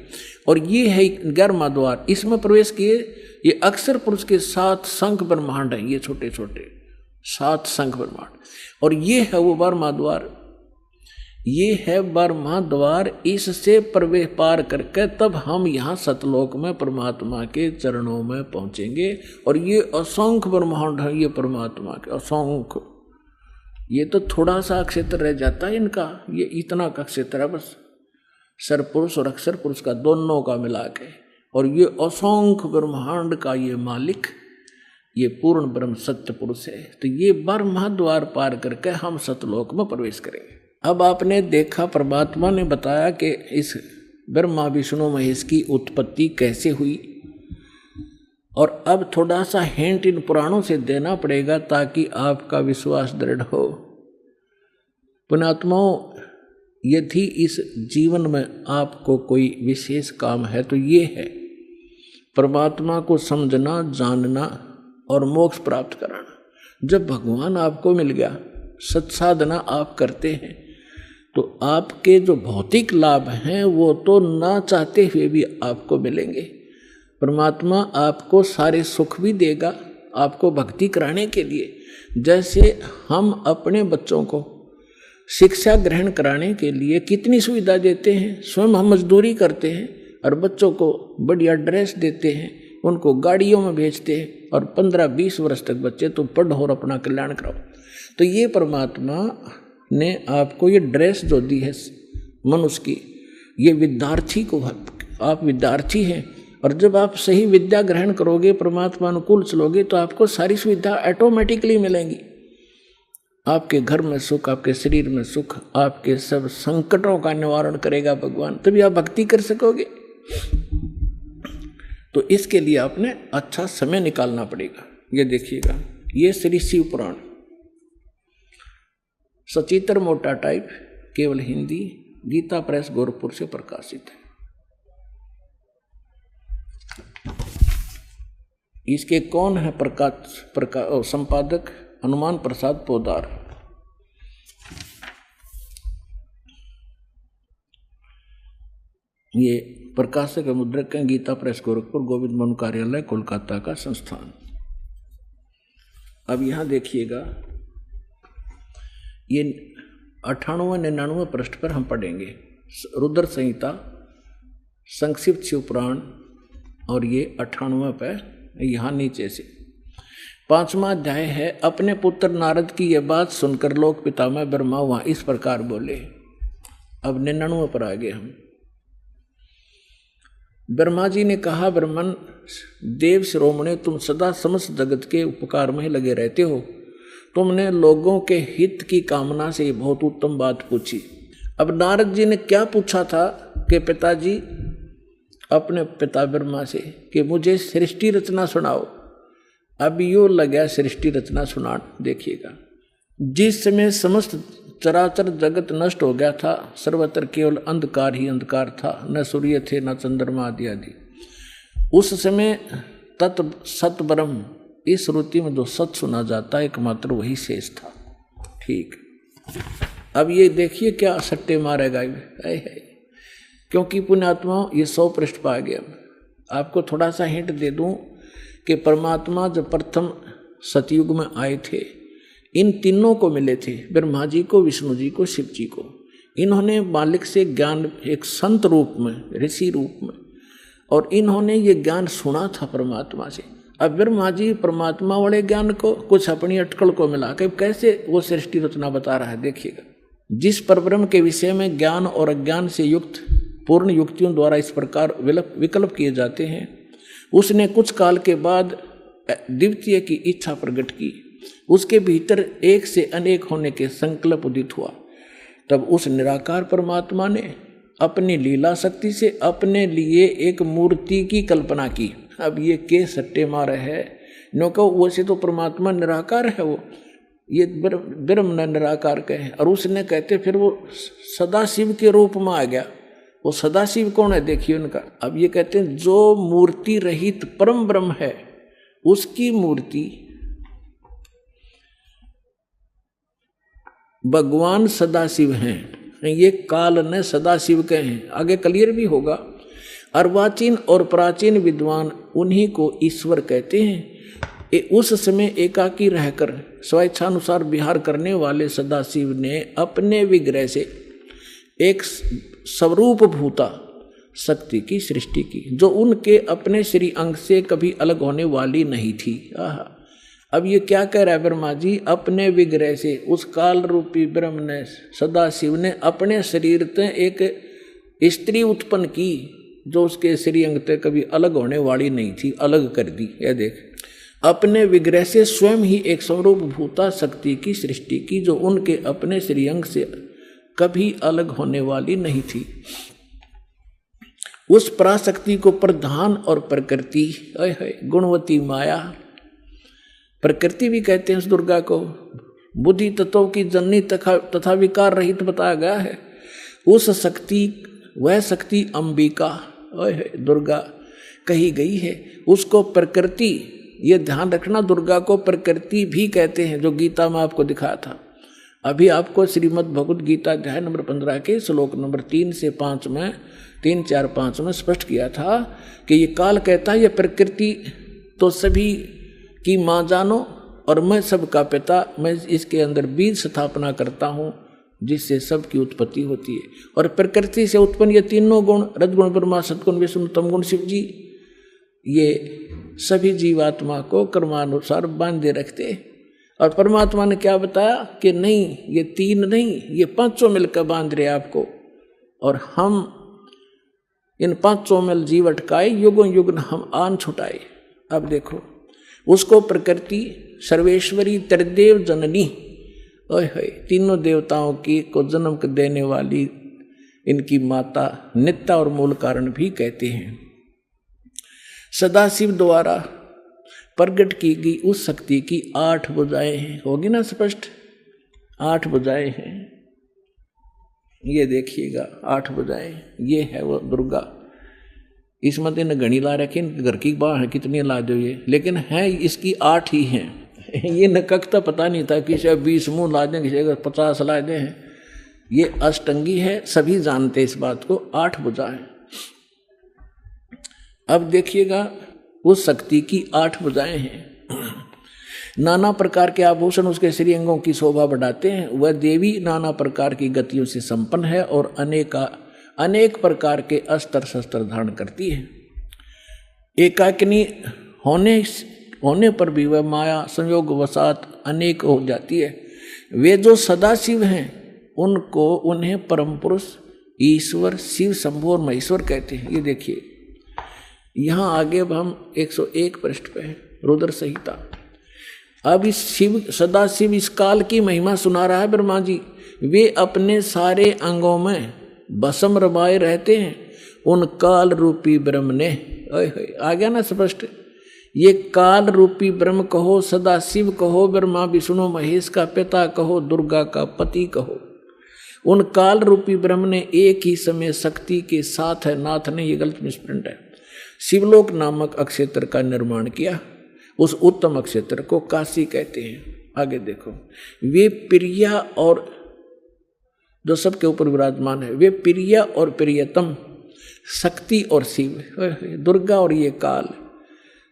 और ये है 11वां द्वार। इसमें प्रवेश किए ये अक्षर पुरुष के 7 शंख ब्रह्मांड हैं, ये छोटे छोटे 7 शंख ब्रह्मांड, और ये है वो 12वां द्वार। ये है 12वां द्वार, इससे प्रवेश पार करके तब हम यहाँ सतलोक में परमात्मा के चरणों में पहुँचेंगे। और ये असंख्य ब्रह्मांड है ये परमात्मा के, असंख्य। ये तो थोड़ा सा क्षेत्र रह जाता है इनका, ये इतना का क्षेत्र है बस, सरपुरुष और अक्षर पुरुष का दोनों का मिला के। और ये असंख्य ब्रह्मांड का ये मालिक, ये पूर्ण ब्रह्म सत्य पुरुष है। तो ये 12वां द्वार पार करके हम सतलोक में प्रवेश करेंगे। अब आपने देखा परमात्मा ने बताया कि इस ब्रह्मा विष्णु महेश की उत्पत्ति कैसे हुई, और अब थोड़ा सा हिंट इन पुराणों से देना पड़ेगा ताकि आपका विश्वास दृढ़ हो। पुण्यात्माओं, यदि इस जीवन में आपको कोई विशेष काम है तो ये है परमात्मा को समझना, जानना और मोक्ष प्राप्त कराना। जब भगवान आपको मिल गया, सत्साधना आप करते हैं, तो आपके जो भौतिक लाभ हैं वो तो ना चाहते हुए भी आपको मिलेंगे। परमात्मा आपको सारे सुख भी देगा आपको भक्ति कराने के लिए। जैसे हम अपने बच्चों को शिक्षा ग्रहण कराने के लिए कितनी सुविधा देते हैं, स्वयं हम मजदूरी करते हैं और बच्चों को बढ़िया ड्रेस देते हैं, उनको गाड़ियों में भेजते हैं, और 15-20 वर्ष तक बच्चे तो पढ़ो और अपना कल्याण कराओ। तो ये परमात्मा ने आपको ये ड्रेस जो दी है मनुष्य की, ये विद्यार्थी को आप विद्यार्थी हैं, और जब आप सही विद्या ग्रहण करोगे, परमात्मा अनुकूल चलोगे, तो आपको सारी सुविधा ऑटोमेटिकली मिलेंगी। आपके घर में सुख, आपके शरीर में सुख, आपके सब संकटों का निवारण करेगा भगवान, तभी आप भक्ति कर सकोगे। तो इसके लिए आपने अच्छा समय निकालना पड़ेगा। ये देखिएगा, ये श्री शिव पुराण सचित्र मोटा टाइप, केवल हिंदी, गीता प्रेस गोरखपुर से प्रकाशित है। इसके कौन है संपादक? हनुमान प्रसाद पोदार। ये प्रकाशक है, मुद्रक है, गीता प्रेस गोरखपुर, गोविंद मनु कार्यालय कोलकाता का संस्थान। अब यहां देखिएगा, ये 98-99 पृष्ठ पर हम पढ़ेंगे रुद्र संहिता, संक्षिप्त शिव पुराण, और ये 98 पे यहाँ नीचे से 5वां अध्याय है। अपने पुत्र नारद की यह बात सुनकर लोक पितामह ब्रह्मा वहां इस प्रकार बोले। अब 99 पर आ गए हम। ब्रह्मा जी ने कहा, ब्रह्मन देव शिरोमणे, तुम सदा समस्त जगत के उपकार में लगे रहते हो। तुमने लोगों के हित की कामना से बहुत उत्तम बात पूछी। अब नारद जी ने क्या पूछा था कि पिताजी, अपने पिता ब्रह्मा से, कि मुझे सृष्टि रचना सुनाओ। अब यो लगा सृष्टि रचना सुना। देखिएगा, जिस समय समस्त चराचर जगत नष्ट हो गया था, सर्वत्र केवल अंधकार ही अंधकार था, न सूर्य थे न चंद्रमा आदि आदि, उस समय तत् सत ब्रह्म, इस श्रुति में जो सत सुना जाता है एकमात्र वही शेष था। ठीक, अब ये देखिए क्या सट्टे मारेगा है। क्योंकि पुण्यात्मा ये 100 पृष्ठ पा गया। आपको थोड़ा सा हिंट दे दूं कि परमात्मा जब प्रथम सतयुग में आए थे, इन तीनों को मिले थे, ब्रह्मा जी को, विष्णु जी को, शिव जी को। इन्होंने मालिक से ज्ञान एक संत रूप में, ऋषि रूप में, और इन्होंने ये ज्ञान सुना था परमात्मा से। अब ब्रह्मा जी परमात्मा वाले ज्ञान को कुछ अपनी अटकल को मिला के कैसे वो सृष्टि रचना बता रहा है। देखिएगा, जिस परब्रह्म के विषय में ज्ञान और अज्ञान से युक्त पूर्ण युक्तियों द्वारा इस प्रकार विकल्प किए जाते हैं, उसने कुछ काल के बाद द्वितीय की इच्छा प्रकट की। उसके भीतर एक से अनेक होने के संकल्प उदित हुआ। तब उस निराकार परमात्मा ने अपनी लीला शक्ति से अपने लिए एक मूर्ति की कल्पना की। अब ये के सट्टे मारे है, नो को वैसे तो परमात्मा निराकार है, वो ये ब्रह्म निराकार कहे, और उसने कहते फिर वो सदाशिव के रूप में आ गया। वो सदाशिव कौन है? देखिए उनका। अब ये कहते हैं जो मूर्ति रहित परम ब्रह्म है, उसकी मूर्ति भगवान सदाशिव हैं। ये काल ने सदाशिव कहे हैं, आगे क्लियर भी होगा। अर्वाचीन और प्राचीन विद्वान उन्हीं को ईश्वर कहते हैं। उस समय एकाकी रहकर स्वेच्छानुसार विहार करने वाले सदाशिव ने अपने विग्रह से एक स्वरूप भूता शक्ति की सृष्टि की, जो उनके अपने श्री अंग से कभी अलग होने वाली नहीं थी। अब ये क्या कह रहा है ब्रह्मा जी? अपने विग्रह से उस काल रूपी ब्रह्म ने, सदाशिव ने अपने शरीर से एक स्त्री उत्पन्न की, जो उसके श्री अंग से कभी अलग होने वाली नहीं थी, अलग कर दी। यह देख, अपने विग्रह से स्वयं ही एक स्वरूप भूता शक्ति की सृष्टि की, जो उनके अपने श्री अंग से कभी अलग होने वाली नहीं थी। उस पराशक्ति को प्रधान और प्रकृति, गुणवती माया, प्रकृति भी कहते हैं उस दुर्गा को। बुद्धि तत्वों की जननी तथा विकार रहित बताया गया है। उस शक्ति, वह शक्ति अंबिका दुर्गा कही गई है। उसको प्रकृति, ये ध्यान रखना, दुर्गा को प्रकृति भी कहते हैं, जो गीता में आपको दिखाया था। अभी आपको श्रीमद् भगवद गीता अध्याय नंबर 15 के श्लोक नंबर 3 से 5 में, 3, 4, 5 में स्पष्ट किया था कि ये काल कहता है ये प्रकृति तो सभी की माँ जानो, और मैं सबका पिता, मैं इसके अंदर बीज स्थापना करता हूँ जिससे सबकी उत्पत्ति होती है। और प्रकृति से उत्पन्न ये तीनों गुण, रजगुण ब्रह्मा, सद्गुण विष्णु, तमगुण शिव जी, ये सभी जीवात्मा को कर्मानुसार बांधे रखते। और परमात्मा ने क्या बताया कि नहीं, ये 3 नहीं, ये 5 मिलकर बांध रहे आपको। और हम इन 500 मेल जीव अटकाए, युगों युग हम आन छुटाए। अब देखो उसको प्रकृति सर्वेश्वरी त्रिदेव जननी, ओए होए, तीनों देवताओं की को जन्म देने वाली इनकी माता नित्या और मूल कारण भी कहते हैं। सदाशिव द्वारा प्रकट की गई उस शक्ति की 8 भुजाएं हैं। होगी ना स्पष्ट? 8 भुजाएं हैं। ये देखिएगा 8 भुजाएं, ये है वो दुर्गा। इसमें तो घड़ी ला रखी, घर की बाहर कितनी ला दो ये, लेकिन है इसकी 8 ही हैं। ये नककता पता नहीं था, किसी 20 मुँह ला दें, किसी 50 ला दें। ये अष्टंगी है, सभी जानते इस बात को, 8 भुजा है। अब देखिएगा उस शक्ति की 8 भुजाएं हैं। नाना प्रकार के आभूषण उसके श्रीअंगों की शोभा बढ़ाते हैं। वह देवी नाना प्रकार की गतियों से संपन्न है और अनेक प्रकार के अस्त्र शस्त्र धारण करती है। एकाकिनी होने पर भी वह माया संयोग वसात अनेक हो जाती है। वे जो सदाशिव हैं उन्हें परम पुरुष ईश्वर शिव शंभु और महेश्वर कहते हैं। ये देखिए यहाँ आगे अब हम 101 पृष्ठ पे हैं, रुद्र संहिता। अब इस शिव सदाशिव इस काल की महिमा सुना रहा है ब्रह्मा जी। वे अपने सारे अंगों में भस्म रमाए रहते हैं। उन काल रूपी ब्रह्म ने, आ गया ना स्पष्ट? ये काल रूपी ब्रह्म कहो, सदाशिव कहो, ब्रह्मा विष्णु महेश का पिता कहो, दुर्गा का पति कहो, उन काल रूपी ब्रह्म ने एक ही समय शक्ति के साथ है, नाथ ने, ये गलत मिसप्रिंट है, शिवलोक नामक अक्षेत्र का निर्माण किया। उस उत्तम अक्षेत्र को काशी कहते हैं। आगे देखो, वे प्रिया और जो सबके ऊपर विराजमान है, वे प्रिया और प्रियतम शक्ति और शिव, दुर्गा और ये काल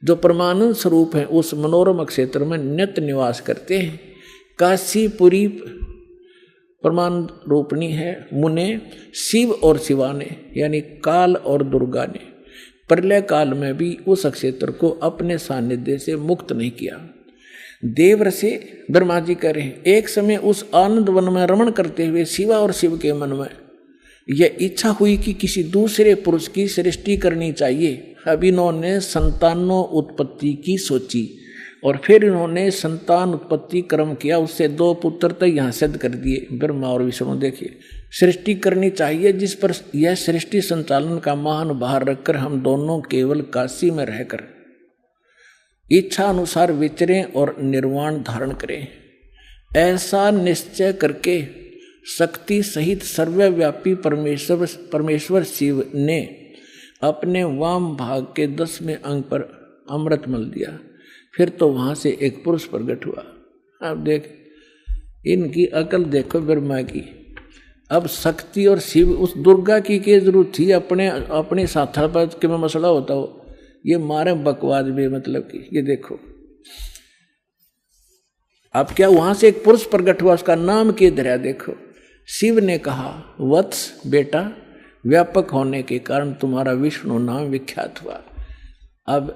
जो परमानंद स्वरूप है, उस मनोरम क्षेत्र में नित्य निवास करते हैं। काशीपुरी परमान रूपणी है। मुने शिव और शिवा ने, यानी काल और दुर्गा ने प्रलय काल में भी उस क्षेत्र को अपने सानिध्य से मुक्त नहीं किया। देव से ब्रह्मा जी कह रहे हैं, एक समय उस आनंद वन में रमण करते हुए शिवा और शिव के मन में यह इच्छा हुई कि किसी दूसरे पुरुष की सृष्टि करनी चाहिए। अब इन्होंने संतानों उत्पत्ति की सोची और फिर इन्होंने संतान उत्पत्ति क्रम किया। उससे 2 पुत्र तो यहाँ सिद्ध कर दिए, ब्रह्मा और विष्णु। देखिए, सृष्टि करनी चाहिए जिस पर यह सृष्टि संचालन का महान भार रखकर हम दोनों केवल काशी में रहकर इच्छा अनुसार विचरें और निर्वाण धारण करें। ऐसा निश्चय करके शक्ति सहित सर्वव्यापी परमेश्वर शिव ने अपने वाम भाग के 10वें अंग पर अमृत मल दिया। फिर तो वहां से एक पुरुष प्रकट हुआ। अब देख, इनकी अकल देखो ब्रह्मा की। अब शक्ति और शिव, उस दुर्गा की क्या जरूरत थी? अपने साथा पर के में मसला होता हो, ये मारे बकवाद में, मतलब कि ये देखो। अब क्या वहां से एक पुरुष प्रकट हुआ, उसका नाम के धरा देखो। शिव ने कहा, वत्स बेटा, व्यापक होने के कारण तुम्हारा विष्णु नाम विख्यात हुआ। अब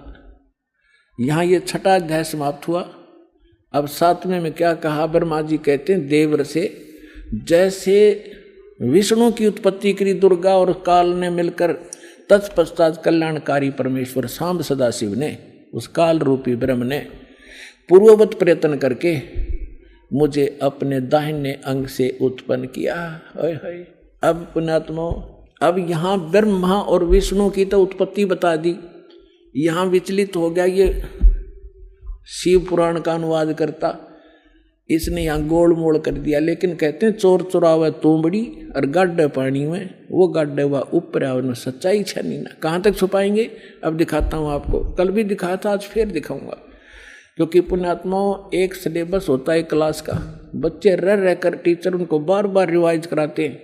यहाँ ये 6वां अध्याय समाप्त हुआ। अब 7वें में क्या कहा? ब्रह्मा जी कहते हैं, देवर से जैसे विष्णु की उत्पत्ति करी दुर्गा और काल ने मिलकर, तत्पश्चात कल्याणकारी परमेश्वर सांब सदाशिव ने, उस काल रूपी ब्रह्म ने पूर्ववत प्रयत्न करके मुझे अपने दाहिने अंग से उत्पन्न किया। अब पुण्यात्मा, अब यहाँ ब्रह्मा और विष्णु की तो उत्पत्ति बता दी, यहाँ विचलित हो गया ये शिव पुराण का अनुवाद करता, इसने यहाँ गोल मोड़ कर दिया। लेकिन कहते हैं, चोर चुरावे तोमड़ी और गाड्डे पानी में, वो गाड्डे हुआ ऊपर आओ, सच्चाई छनी ना। कहाँ तक छुपाएंगे? अब दिखाता हूँ आपको, कल भी दिखाया था, आज फिर दिखाऊंगा। क्योंकि पुण्यात्माओं, एक सिलेबस होता है क्लास का, बच्चे रह कर टीचर उनको बार बार रिवाइज कराते हैं,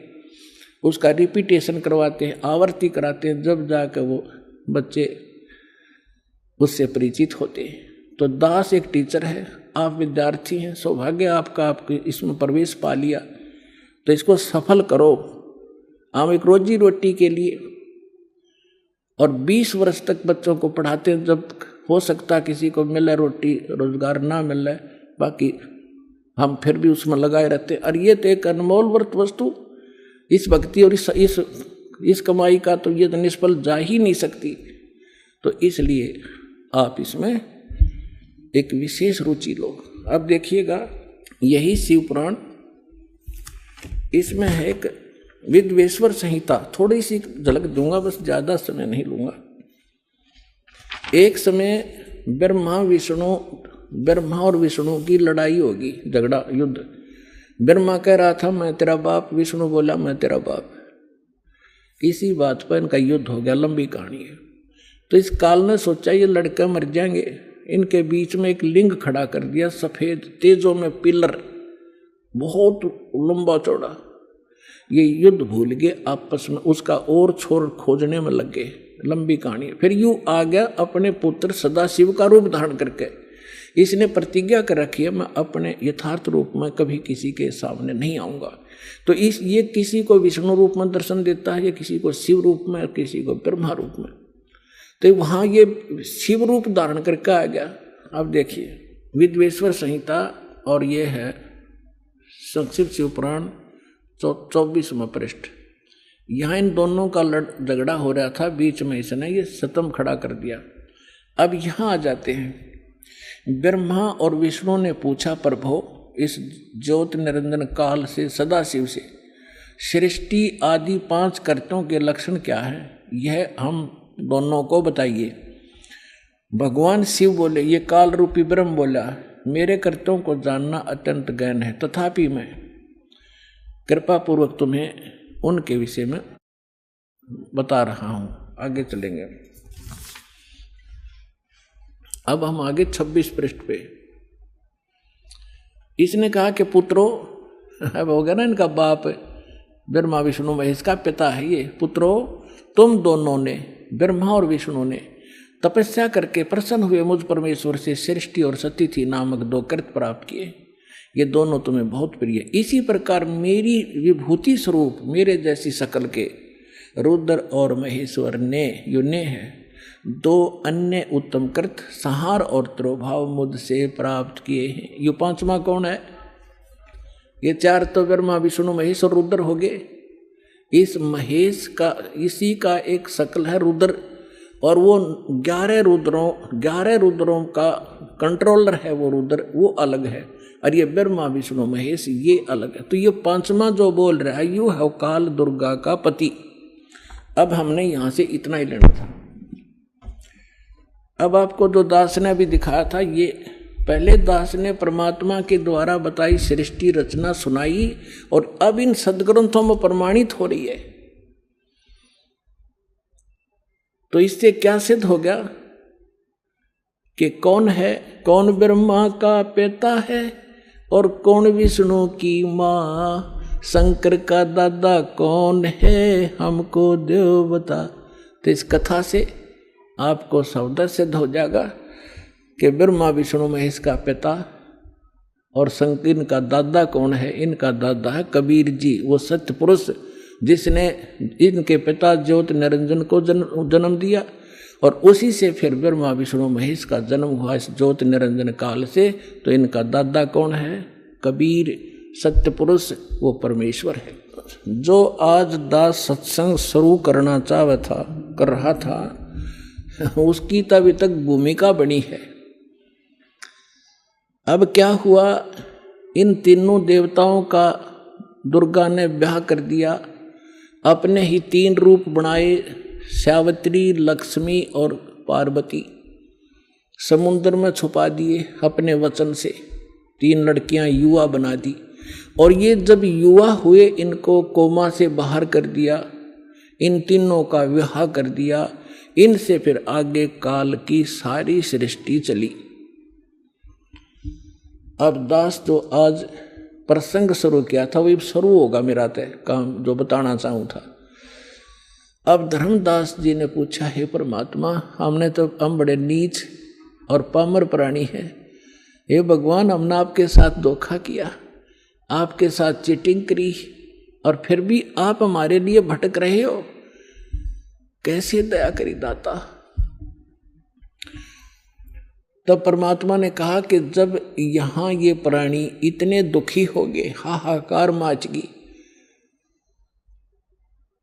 उसका रिपीटेशन करवाते हैं, आवर्ती कराते हैं, जब जाकर वो बच्चे उससे परिचित होते हैं। तो दास एक टीचर है, आप विद्यार्थी हैं, सौभाग्य आपका, आपके इसमें प्रवेश पा लिया, तो इसको सफल करो। हम एक रोजी रोटी के लिए और 20 वर्ष तक बच्चों को पढ़ाते हैं, जब हो सकता किसी को मिले रोटी रोजगार ना मिले, बाकी हम फिर भी उसमें लगाए रहते हैं। और ये तो एक अनमोल वस्तु, इस भक्ति और इस इस कमाई का तो ये तो निष्फल जा ही नहीं सकती। तो इसलिए आप इसमें एक विशेष रुचि लो। अब देखिएगा, यही शिव पुराण, इसमें है एक विद्वेश्वर संहिता, थोड़ी सी झलक दूंगा, बस ज्यादा समय नहीं लूंगा। एक समय ब्रह्मा और विष्णु की लड़ाई होगी, झगड़ा, युद्ध। ब्रह्मा कह रहा था मैं तेरा बाप, विष्णु बोला मैं तेरा बाप। इसी बात पर इनका युद्ध हो गया, लंबी कहानी है। तो इस काल ने सोचा ये लड़के मर जाएंगे, इनके बीच में एक लिंग खड़ा कर दिया, सफेद तेजों में पिलर, बहुत लंबा चौड़ा। ये युद्ध भूल गए आपस में, उसका और छोर खोजने में लग गए। लंबी कहानी है। फिर यूं आ गया अपने पुत्र सदाशिव का रूप धारण करके। इसने प्रतिज्ञा कर रखी है मैं अपने यथार्थ रूप में कभी किसी के सामने नहीं आऊंगा। तो ये किसी को विष्णु रूप में दर्शन देता है, ये किसी को शिव रूप में, किसी को ब्रह्मा रूप में। तो वहां ये शिव रूप धारण करके आ गया। अब देखिए विद्वेश्वर संहिता, और ये है संक्षिप्त शिव पुराण 24वां पृष्ठ। यहाँ इन दोनों का झगड़ा हो रहा था, बीच में इसने ये सतम खड़ा कर दिया। अब यहाँ आ जाते हैं। ब्रह्मा और विष्णु ने पूछा प्रभु इस ज्योत निरंजन काल से सदाशिव से सृष्टि आदि 5 कर्तों के लक्षण क्या है, यह हम दोनों को बताइए। भगवान शिव बोले, ये काल रूपी ब्रह्म बोला, मेरे कर्तों को जानना अत्यंत गहन है, तथापि मैं कृपा पूर्वक तुम्हें उनके विषय में बता रहा हूं। आगे चलेंगे। अब हम आगे 26 पृष्ठ पे। इसने कहा कि पुत्रों, अब हो गया ना इनका बाप ब्रह्मा विष्णु महेश का पिता है ये। पुत्रों, तुम दोनों ने, ब्रह्मा और विष्णु ने तपस्या करके प्रसन्न हुए मुझ परमेश्वर से सृष्टि और सतिथि नामक 2 कृत प्राप्त किए। ये दोनों तुम्हें बहुत प्रिय। इसी प्रकार मेरी विभूति स्वरूप मेरे जैसी शकल के रुद्र और महेश्वर ने, यो ने है, 2 अन्य उत्तम कृत संहार और त्रोभाव मुझसे प्राप्त किए हैं। यो 5वां कौन है? ये 4 तो ब्रह्मा विष्णु महेश और रुद्र हो गए। इस महेश का, इसी का एक शकल है रुद्र, और वो 11 रुद्रों का कंट्रोलर है वो रुद्र, वो अलग है। और ये ब्रह्मा विष्णु महेश ये अलग है। तो ये 5वां जो बोल रहा है यू है काल दुर्गा का पति। अब हमने यहां से इतना ही लेना था। अब आपको जो दास ने अभी दिखाया था, ये पहले दास ने परमात्मा के द्वारा बताई सृष्टि रचना सुनाई, और अब इन सदग्रंथों में प्रमाणित हो रही है। तो इससे क्या सिद्ध हो गया कि कौन है, कौन ब्रह्मा का पिता है और कौन विष्णु की माँ, शंकर का दादा कौन है, हमको देव बता। तो इस कथा से आपको शब्द सिद्ध हो जाएगा कि ब्रह्मा विष्णु महेश का पिता और शंकर, इनका दादा कौन है, इनका दादा है कबीर जी, वो सत्य पुरुष जिसने इनके पिता ज्योत निरंजन को जन्म दिया, और उसी से फिर ब्रह्मा विष्णु महेश का जन्म हुआ इस ज्योत निरंजन काल से। तो इनका दादा कौन है? कबीर, सत्य पुरुष, वो परमेश्वर है। जो आज दास सत्संग शुरू करना कर रहा था, उसकी तो अभी तक भूमिका बनी है। अब क्या हुआ, इन तीनों देवताओं का दुर्गा ने ब्याह कर दिया, अपने ही 3 रूप बनाए, सावित्री, लक्ष्मी और पार्वती। समुद्र में छुपा दिए अपने वचन से, 3 लड़कियां युवा बना दी। और ये जब युवा हुए, इनको कोमा से बाहर कर दिया, इन तीनों का विवाह कर दिया। इनसे फिर आगे काल की सारी सृष्टि चली। अब दास जो आज प्रसंग शुरू किया था वही शुरू होगा मेरा तय काम, जो बताना चाहूँ था। अब धर्मदास जी ने पूछा, हे परमात्मा, हम बड़े नीच और पामर प्राणी हैं। हे भगवान, हमने आपके साथ धोखा किया, आपके साथ चीटिंग करी, और फिर भी आप हमारे लिए भटक रहे हो। कैसे दया करी दाता। तब परमात्मा ने कहा कि जब यहाँ ये प्राणी इतने दुखी हो गए, हाहाकार मच गई,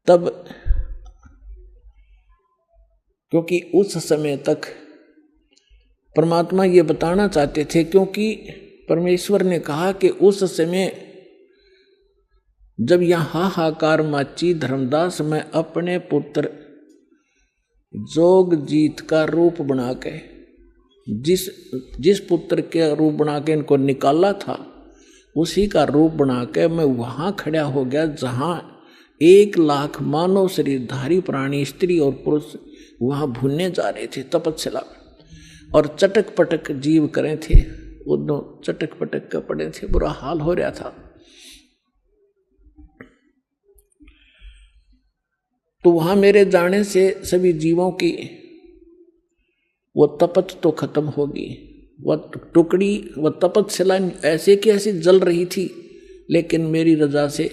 तब क्योंकि उस समय तक परमात्मा ये बताना चाहते थे, क्योंकि परमेश्वर ने कहा कि उस समय जब यह हाहाकार माची धर्मदास मैं अपने पुत्र जोगजीत का रूप बना के, जिस पुत्र के रूप बना के इनको निकाला था उसी का रूप बना के मैं वहां खड़ा हो गया जहां 1,00,000 मानव शरीरधारी प्राणी स्त्री और पुरुष वहां भूनने जा रहे थे तपस्या, और चटक पटक जीव करे थे, उन चटक पटक के पड़े थे, बुरा हाल हो रहा था। तो वहां मेरे जाने से सभी जीवों की वो तपत तो खत्म होगी। वह टुकड़ी, वह तपस्या ऐसे की ऐसी जल रही थी, लेकिन मेरी रजा से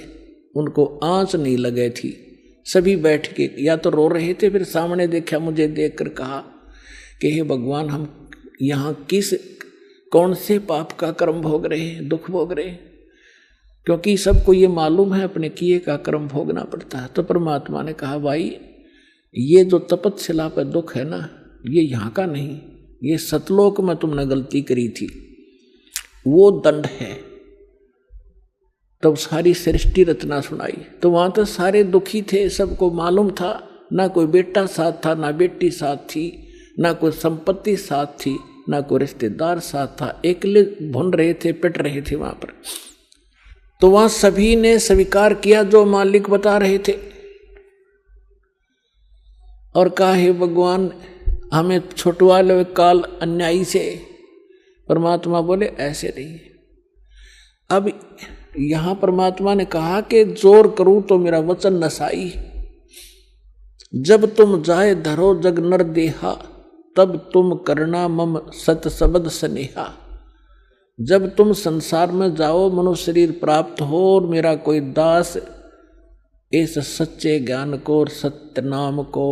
उनको आंच नहीं लगे थी। सभी बैठ के या तो रो रहे थे, फिर सामने देखा, मुझे देखकर कहा कि हे भगवान, हम यहाँ कौन से पाप का कर्म भोग रहे हैं, दुख भोग रहे हैं, क्योंकि सबको ये मालूम है अपने किए का कर्म भोगना पड़ता है। तो परमात्मा ने कहा, भाई ये जो तपस्या पर दुख है ना, ये यहाँ का नहीं, ये सतलोक में तुमने गलती करी थी, वो दंड है। तब सारी सृष्टि रचना सुनाई। तो वहां तो सारे दुखी थे, सबको मालूम था, ना कोई बेटा साथ था, ना बेटी साथ थी, ना कोई संपत्ति साथ थी, ना कोई रिश्तेदार साथ था, अकेले भुन रहे थे, पिट रहे थे वहां पर। तो वहां सभी ने स्वीकार किया जो मालिक बता रहे थे, और कहा, हे भगवान, हमें छुटवा लो काल अन्यायी से। परमात्मा बोले, ऐसे नहीं। अब यहां परमात्मा ने कहा कि जोर करूं तो मेरा वचन नसाई, जब तुम जाए धरो जग नर देहा, तब तुम करना मम सत सबद स्नेहा। जब तुम संसार में जाओ, मनुष्य शरीर प्राप्त हो, और मेरा कोई दास इस सच्चे ज्ञान को और सत्य नाम को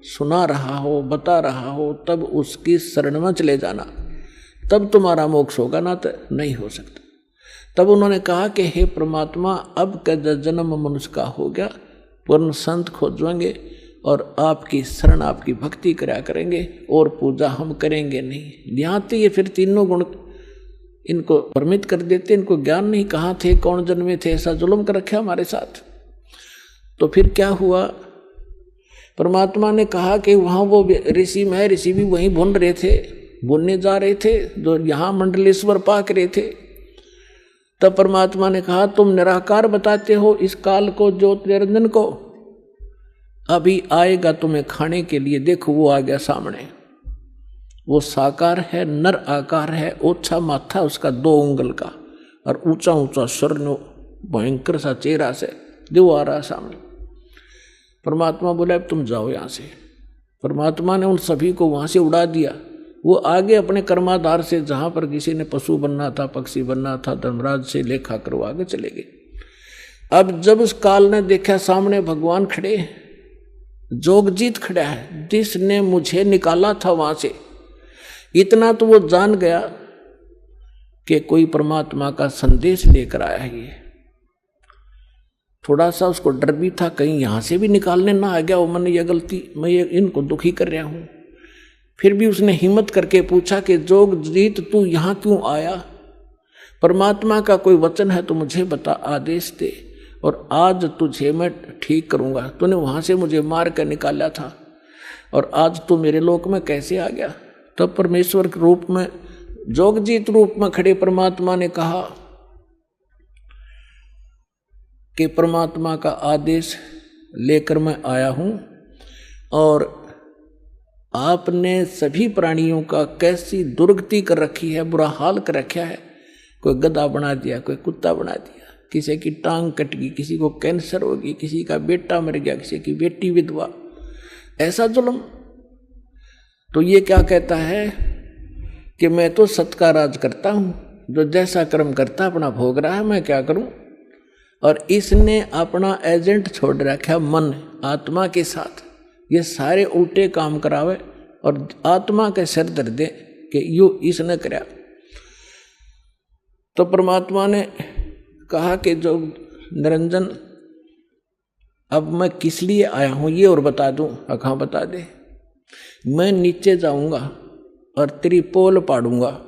सुना रहा हो, बता रहा हो, तब उसकी शरण में चले जाना, तब तुम्हारा मोक्ष होगा, ना तो नहीं हो सकता। तब उन्होंने कहा कि हे परमात्मा, अब का जन्म मनुष्य का हो गया, पूर्ण संत खोजेंगे और आपकी शरण, आपकी भक्ति करा करेंगे, और पूजा हम करेंगे नहीं। यहाँ तो ये फिर तीनों गुण इनको परमित कर देते, इनको ज्ञान नहीं, कहाँ थे, कौन जन्मे थे, ऐसा जुल्म कर रखा हमारे साथ। तो फिर क्या हुआ, परमात्मा ने कहा कि वहाँ वो ऋषि में, ऋषि भी वहीं भुन रहे थे, भुनने जा रहे थे, जो यहाँ मंडलेश्वर पाक रहे थे। तब परमात्मा ने कहा, तुम निराकार बताते हो इस काल को, ज्योत निरंजन को, अभी आएगा तुम्हें खाने के लिए। देखो वो आ गया सामने, वो साकार है, नर आकार है, ओछा माथा उसका 2 उंगल का, और ऊंचा ऊंचा स्वर्ण भयंकर सा चेहरा से देव आ रहा सामने। परमात्मा बोला, अब तुम जाओ यहाँ से। परमात्मा ने उन सभी को वहाँ से उड़ा दिया। वो आगे अपने कर्माधार से, जहाँ पर किसी ने पशु बनना था, पक्षी बनना था, धर्मराज से लेखा कर वो आगे चले गए। अब जब उस काल ने देखा सामने भगवान खड़े, जोगजीत खड़ा है, जिसने मुझे निकाला था वहाँ से, इतना तो वो जान गया कि कोई परमात्मा का संदेश लेकर आया है। ये थोड़ा सा उसको डर भी था, कहीं यहाँ से भी निकालने ना आ गया वो, मैंने ये गलती, मैं ये इनको दुखी कर रहा हूँ। फिर भी उसने हिम्मत करके पूछा कि जोगजीत तू यहाँ क्यों आया, परमात्मा का कोई वचन है तो मुझे बता, आदेश दे, और आज तुझे मैं ठीक करूँगा। तूने वहाँ से मुझे मार कर निकाला था, और आज तू मेरे लोक में कैसे आ गया। तब परमेश्वर के रूप में, जोगजीत रूप में खड़े परमात्मा ने कहा कि परमात्मा का आदेश लेकर मैं आया हूँ, और आपने सभी प्राणियों का कैसी दुर्गति कर रखी है, बुरा हाल कर रखा है। कोई गधा बना दिया, कोई कुत्ता बना दिया, किसी की टांग कट गई, किसी को कैंसर हो गई, किसी का बेटा मर गया, किसी की बेटी विधवा, ऐसा जुल्म। तो ये क्या कहता है कि मैं तो सत का राज करता हूँ, जो जैसा कर्म करता अपना भोग रहा है, मैं क्या करूँ। और इसने अपना एजेंट छोड़ रखा मन, आत्मा के साथ, ये सारे उल्टे काम करावे और आत्मा के सिर दर दे कि यू इसने कराया। तो परमात्मा ने कहा कि जो निरंजन, अब मैं किस लिए आया हूं ये और बता दूं। हाँ बता दे। मैं नीचे जाऊंगा और तेरी पोल पाड़ूंगा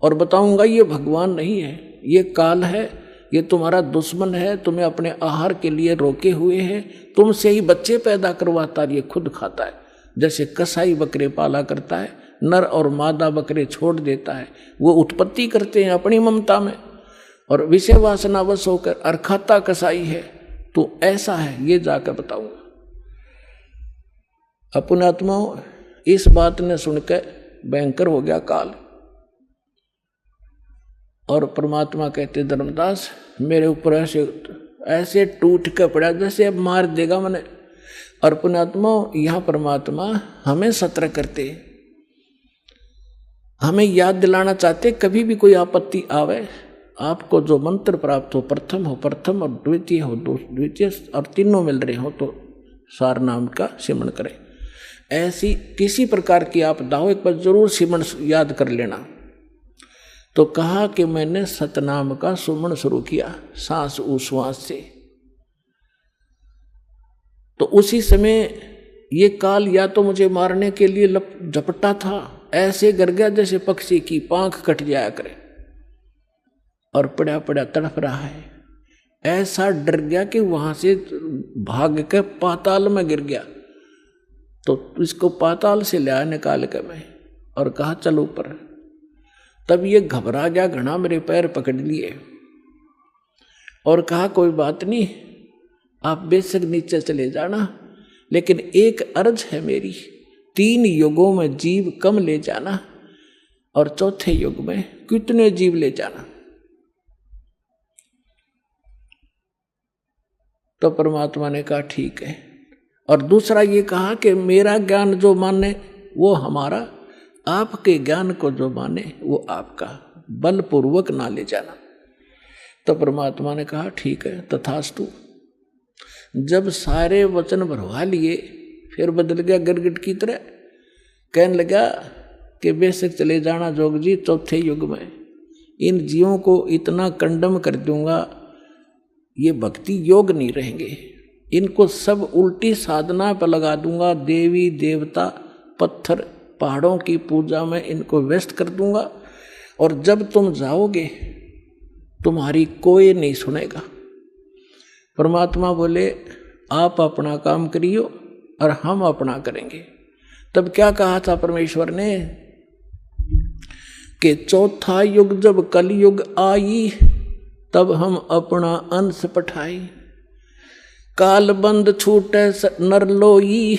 और बताऊंगा ये भगवान नहीं है, ये काल है, ये तुम्हारा दुश्मन है, तुम्हें अपने आहार के लिए रोके हुए है, तुमसे ही बच्चे पैदा करवाता है, ये खुद खाता है। जैसे कसाई बकरे पाला करता है, नर और मादा बकरे छोड़ देता है, वो उत्पत्ति करते हैं अपनी ममता में और विषय वासनावश होकर, और खाता कसाई है। तो ऐसा है, ये जाकर बताऊंगा। अपनात्माओं, इस बात ने सुनकर भयंकर हो गया काल। और परमात्मा कहते, धर्मदास मेरे ऊपर ऐसे टूट के पड़ा जैसे अब मार देगा मैंने। और पुण्यात्मा, यह परमात्मा हमें सतर्क करते, हमें याद दिलाना चाहते, कभी भी कोई आपत्ति आवे, आपको जो मंत्र प्राप्त हो, प्रथम हो प्रथम और द्वितीय हो द्वितीय और तीनों मिल रहे हो तो सार नाम का सिमरण करें। ऐसी किसी प्रकार की आपदा हो, एक बार जरूर सिमरण याद कर लेना। तो कहा कि मैंने सतनाम का सुमन शुरू किया सांस उश्वास से। तो उसी समय ये काल या तो मुझे मारने के लिए झपटा था, ऐसे गिर गया जैसे पक्षी की पांख कट जाया करे और पड़ा पड़ा तड़प रहा है। ऐसा डर गया कि वहां से भाग के पाताल में गिर गया। तो इसको पाताल से लिया निकाल के मैं और कहा चल ऊपर। तब ये घबरा गया घना, मेरे पैर पकड़ लिए और कहा कोई बात नहीं, आप बेशक नीचे चले जाना, लेकिन एक अर्ज है मेरी, 3 युगों में जीव कम ले जाना और चौथे युग में कितने जीव ले जाना। तो परमात्मा ने कहा ठीक है। और दूसरा ये कहा कि मेरा ज्ञान जो माने वो हमारा, आपके ज्ञान को जो माने वो आपका, बलपूर्वक ना ले जाना। तो परमात्मा ने कहा ठीक है तथास्तु। जब सारे वचन भरवा लिए फिर बदल गया गिरगिट की तरह, कहने लगा कि बेशक चले जाना जोग जी, चौथे युग में इन जीवों को इतना कंडम कर दूंगा, ये भक्ति योग नहीं रहेंगे, इनको सब उल्टी साधना पर लगा दूंगा, देवी देवता पत्थर पहाड़ों की पूजा में इनको व्यस्त कर दूंगा। और जब तुम जाओगे तुम्हारी कोई नहीं सुनेगा। परमात्मा बोले आप अपना काम करियो और हम अपना करेंगे। तब क्या कहा था परमेश्वर ने कि चौथा युग जब कलयुग आई तब हम अपना अंश पठाई, काल बंद छूटे नर लोई,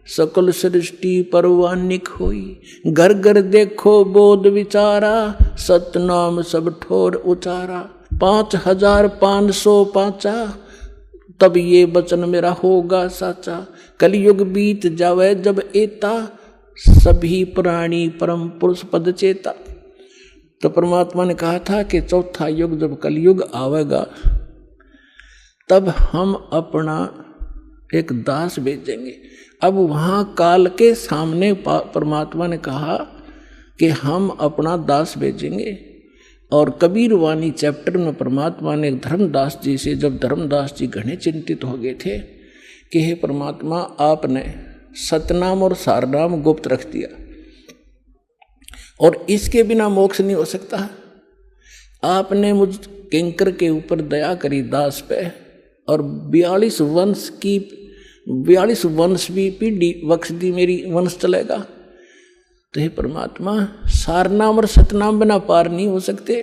सकल सृष्टि परवानिक होई, घर घर देखो बोध विचारा, सतनाम सब ठोर उचारा, 5505 तब ये वचन मेरा होगा साचा, कलयुग बीत जावे जब एता, सभी प्राणी परम पुरुष पद चेता। तो परमात्मा ने कहा था कि चौथा युग जब कलयुग आवेगा तब हम अपना एक दास भेजेंगे। अब वहाँ काल के सामने परमात्मा ने कहा कि हम अपना दास भेजेंगे। और कबीर वाणी चैप्टर में परमात्मा ने धर्मदास जी से, जब धर्मदास जी घने चिंतित हो गए थे कि हे परमात्मा आपने सतनाम और सारनाम गुप्त रख दिया और इसके बिना मोक्ष नहीं हो सकता, आपने मुझ किंकर के ऊपर दया करी दास पे और 42 वंश भी पीढ़ी बख्श दी, मेरी वंश चलेगा। तो हे परमात्मा सारनाम और सतनाम बिना पार नहीं हो सकते,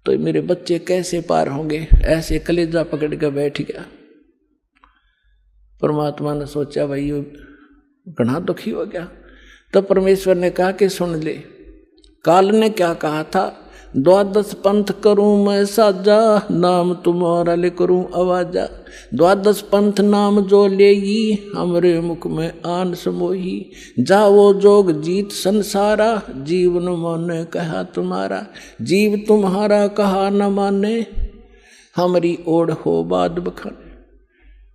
तो मेरे बच्चे कैसे पार होंगे? ऐसे कलेजा पकड़ कर बैठ गया। परमात्मा ने सोचा भाई ये घना दुखी हो गया। तब परमेश्वर ने कहा कि सुन ले, काल ने क्या कहा था, 12 पंथ करूं मैं साजा, नाम तुम्हारा ले करूं आवाजा, 12 पंथ नाम जो लेगी, हमरे मुख में आन समोही, जाओ जोग जीत संसारा, जीवन माने कहा तुम्हारा, जीव तुम्हारा कहा न माने, हमारी ओढ़ हो बाद बखाने।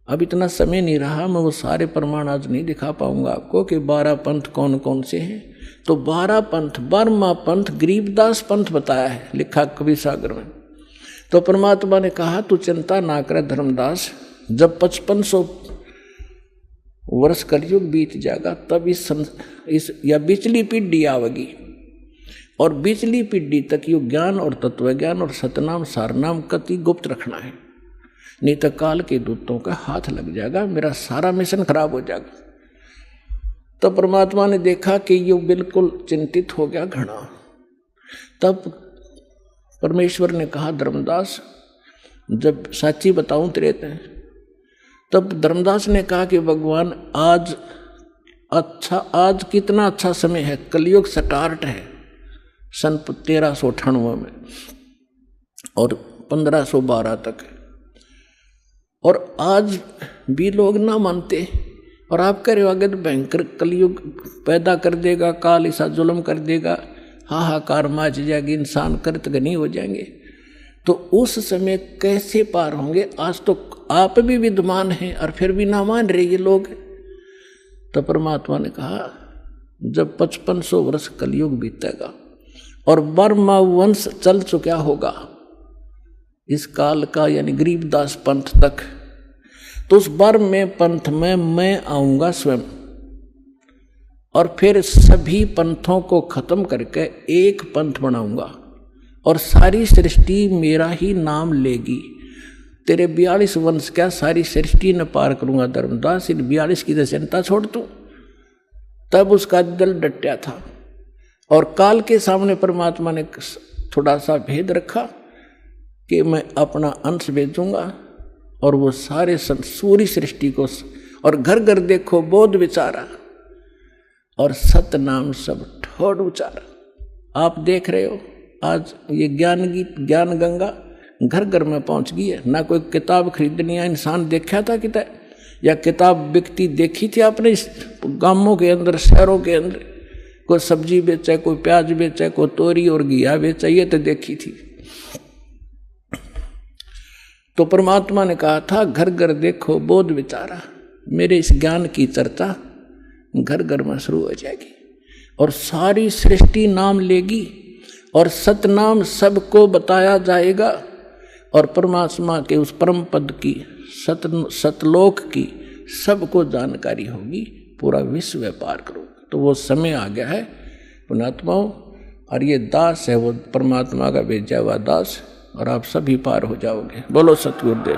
अब इतना समय नहीं रहा, मैं वो सारे प्रमाण आज नहीं दिखा पाऊंगा आपको कि 12 पंथ कौन कौन से हैं। तो 12 पंथ, 12वां पंथ गरीबदास पंथ बताया है, लिखा कबीर सागर में। तो परमात्मा ने कहा तू चिंता ना करे धर्मदास, जब 5500 वर्ष कलयुग बीत जाएगा, तब इस या बिचली पीढ़ी आवेगी, और बिचली पीढ़ी तक यो ज्ञान और तत्व ज्ञान और सतनाम सारनाम कति गुप्त रखना है, नहीं तो काल के दूतों का हाथ लग जाएगा, मेरा सारा मिशन खराब हो जाएगा। तो परमात्मा ने देखा कि यो बिल्कुल चिंतित हो गया घना। तब परमेश्वर ने कहा, धर्मदास जब साची बताऊं तेरे ते, तब धर्मदास ने कहा कि भगवान आज कितना अच्छा समय है, कलयुग स्टार्ट है सन 1398 में और 1512 तक, और आज भी लोग ना मानते, और आप कह रहे हो आगे तो भयंकर कलयुग पैदा कर देगा, काल ऐसा जुल्म कर देगा, हाहाकार मच जाएगी, इंसान कृतघ्नी हो जाएंगे, तो उस समय कैसे पार होंगे? आज तो आप भी विद्वान हैं और फिर भी ना मान रहे ये लोग। तो परमात्मा ने कहा, जब 5500 वर्ष कलयुग बीतेगा और बर्मा वंश चल चुका होगा इस काल का, यानी गरीबदास पंथ तक, तो उस बर्म में पंथ में मैं आऊंगा स्वयं, और फिर सभी पंथों को खत्म करके एक पंथ बनाऊंगा, और सारी सृष्टि मेरा ही नाम लेगी। तेरे 42 वंश क्या सारी सृष्टि न पार करूंगा धर्मदास, इन 42 की तो चिंता छोड़ तू। तब उसका दिल डटा था, और काल के सामने परमात्मा ने थोड़ा सा भेद रखा कि मैं अपना अंश भेजूंगा, और वो सारे सूरी सृष्टि को, और घर घर देखो बोध विचारा, और सत नाम सब ठोड़ उचारा। आप देख रहे हो आज ये ज्ञान गीत, ज्ञान गंगा घर घर में पहुंच गई है। ना कोई किताब खरीदनी है, इंसान देखा था किताब, या किताब बिकती देखी थी आपने गांवों के अंदर, शहरों के अंदर? कोई सब्जी बेचा, कोई प्याज बेचा, कोई तोरी और घिया बेचा, ये तो देखी थी। तो परमात्मा ने कहा था, घर घर देखो बोध विचारा, मेरे इस ज्ञान की चर्चा घर घर में शुरू हो जाएगी, और सारी सृष्टि नाम लेगी, और सतनाम सबको बताया जाएगा, और परमात्मा के उस परम पद की, सतलोक की सबको जानकारी होगी, पूरा विश्व व्यापार करूँगा। तो वो समय आ गया है पुणात्माओं, और ये दास है वो परमात्मा का भेजा हुआ दास, और आप सभी पार हो जाओगे। बोलो सतगुरुदेव।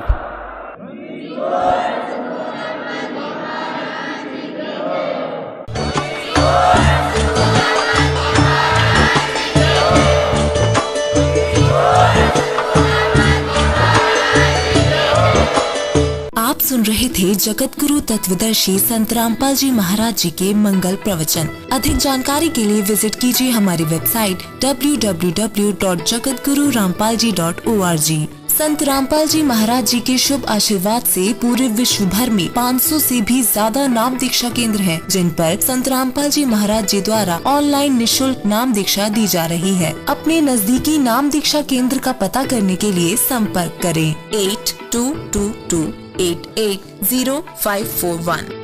आप सुन रहे थे जगत गुरु तत्वदर्शी संत रामपाल जी महाराज जी के मंगल प्रवचन। अधिक जानकारी के लिए विजिट कीजिए हमारी वेबसाइट www.jagatgururampalji.org। संत रामपाल जी महाराज जी के शुभ आशीर्वाद से पूरे विश्व भर में 500 से भी ज्यादा नाम दीक्षा केंद्र हैं, जिन पर संत रामपाल जी महाराज जी द्वारा ऑनलाइन निःशुल्क नाम दीक्षा दी जा रही है। अपने नजदीकी नाम दीक्षा केंद्र का पता करने के लिए संपर्क करें 8222880541।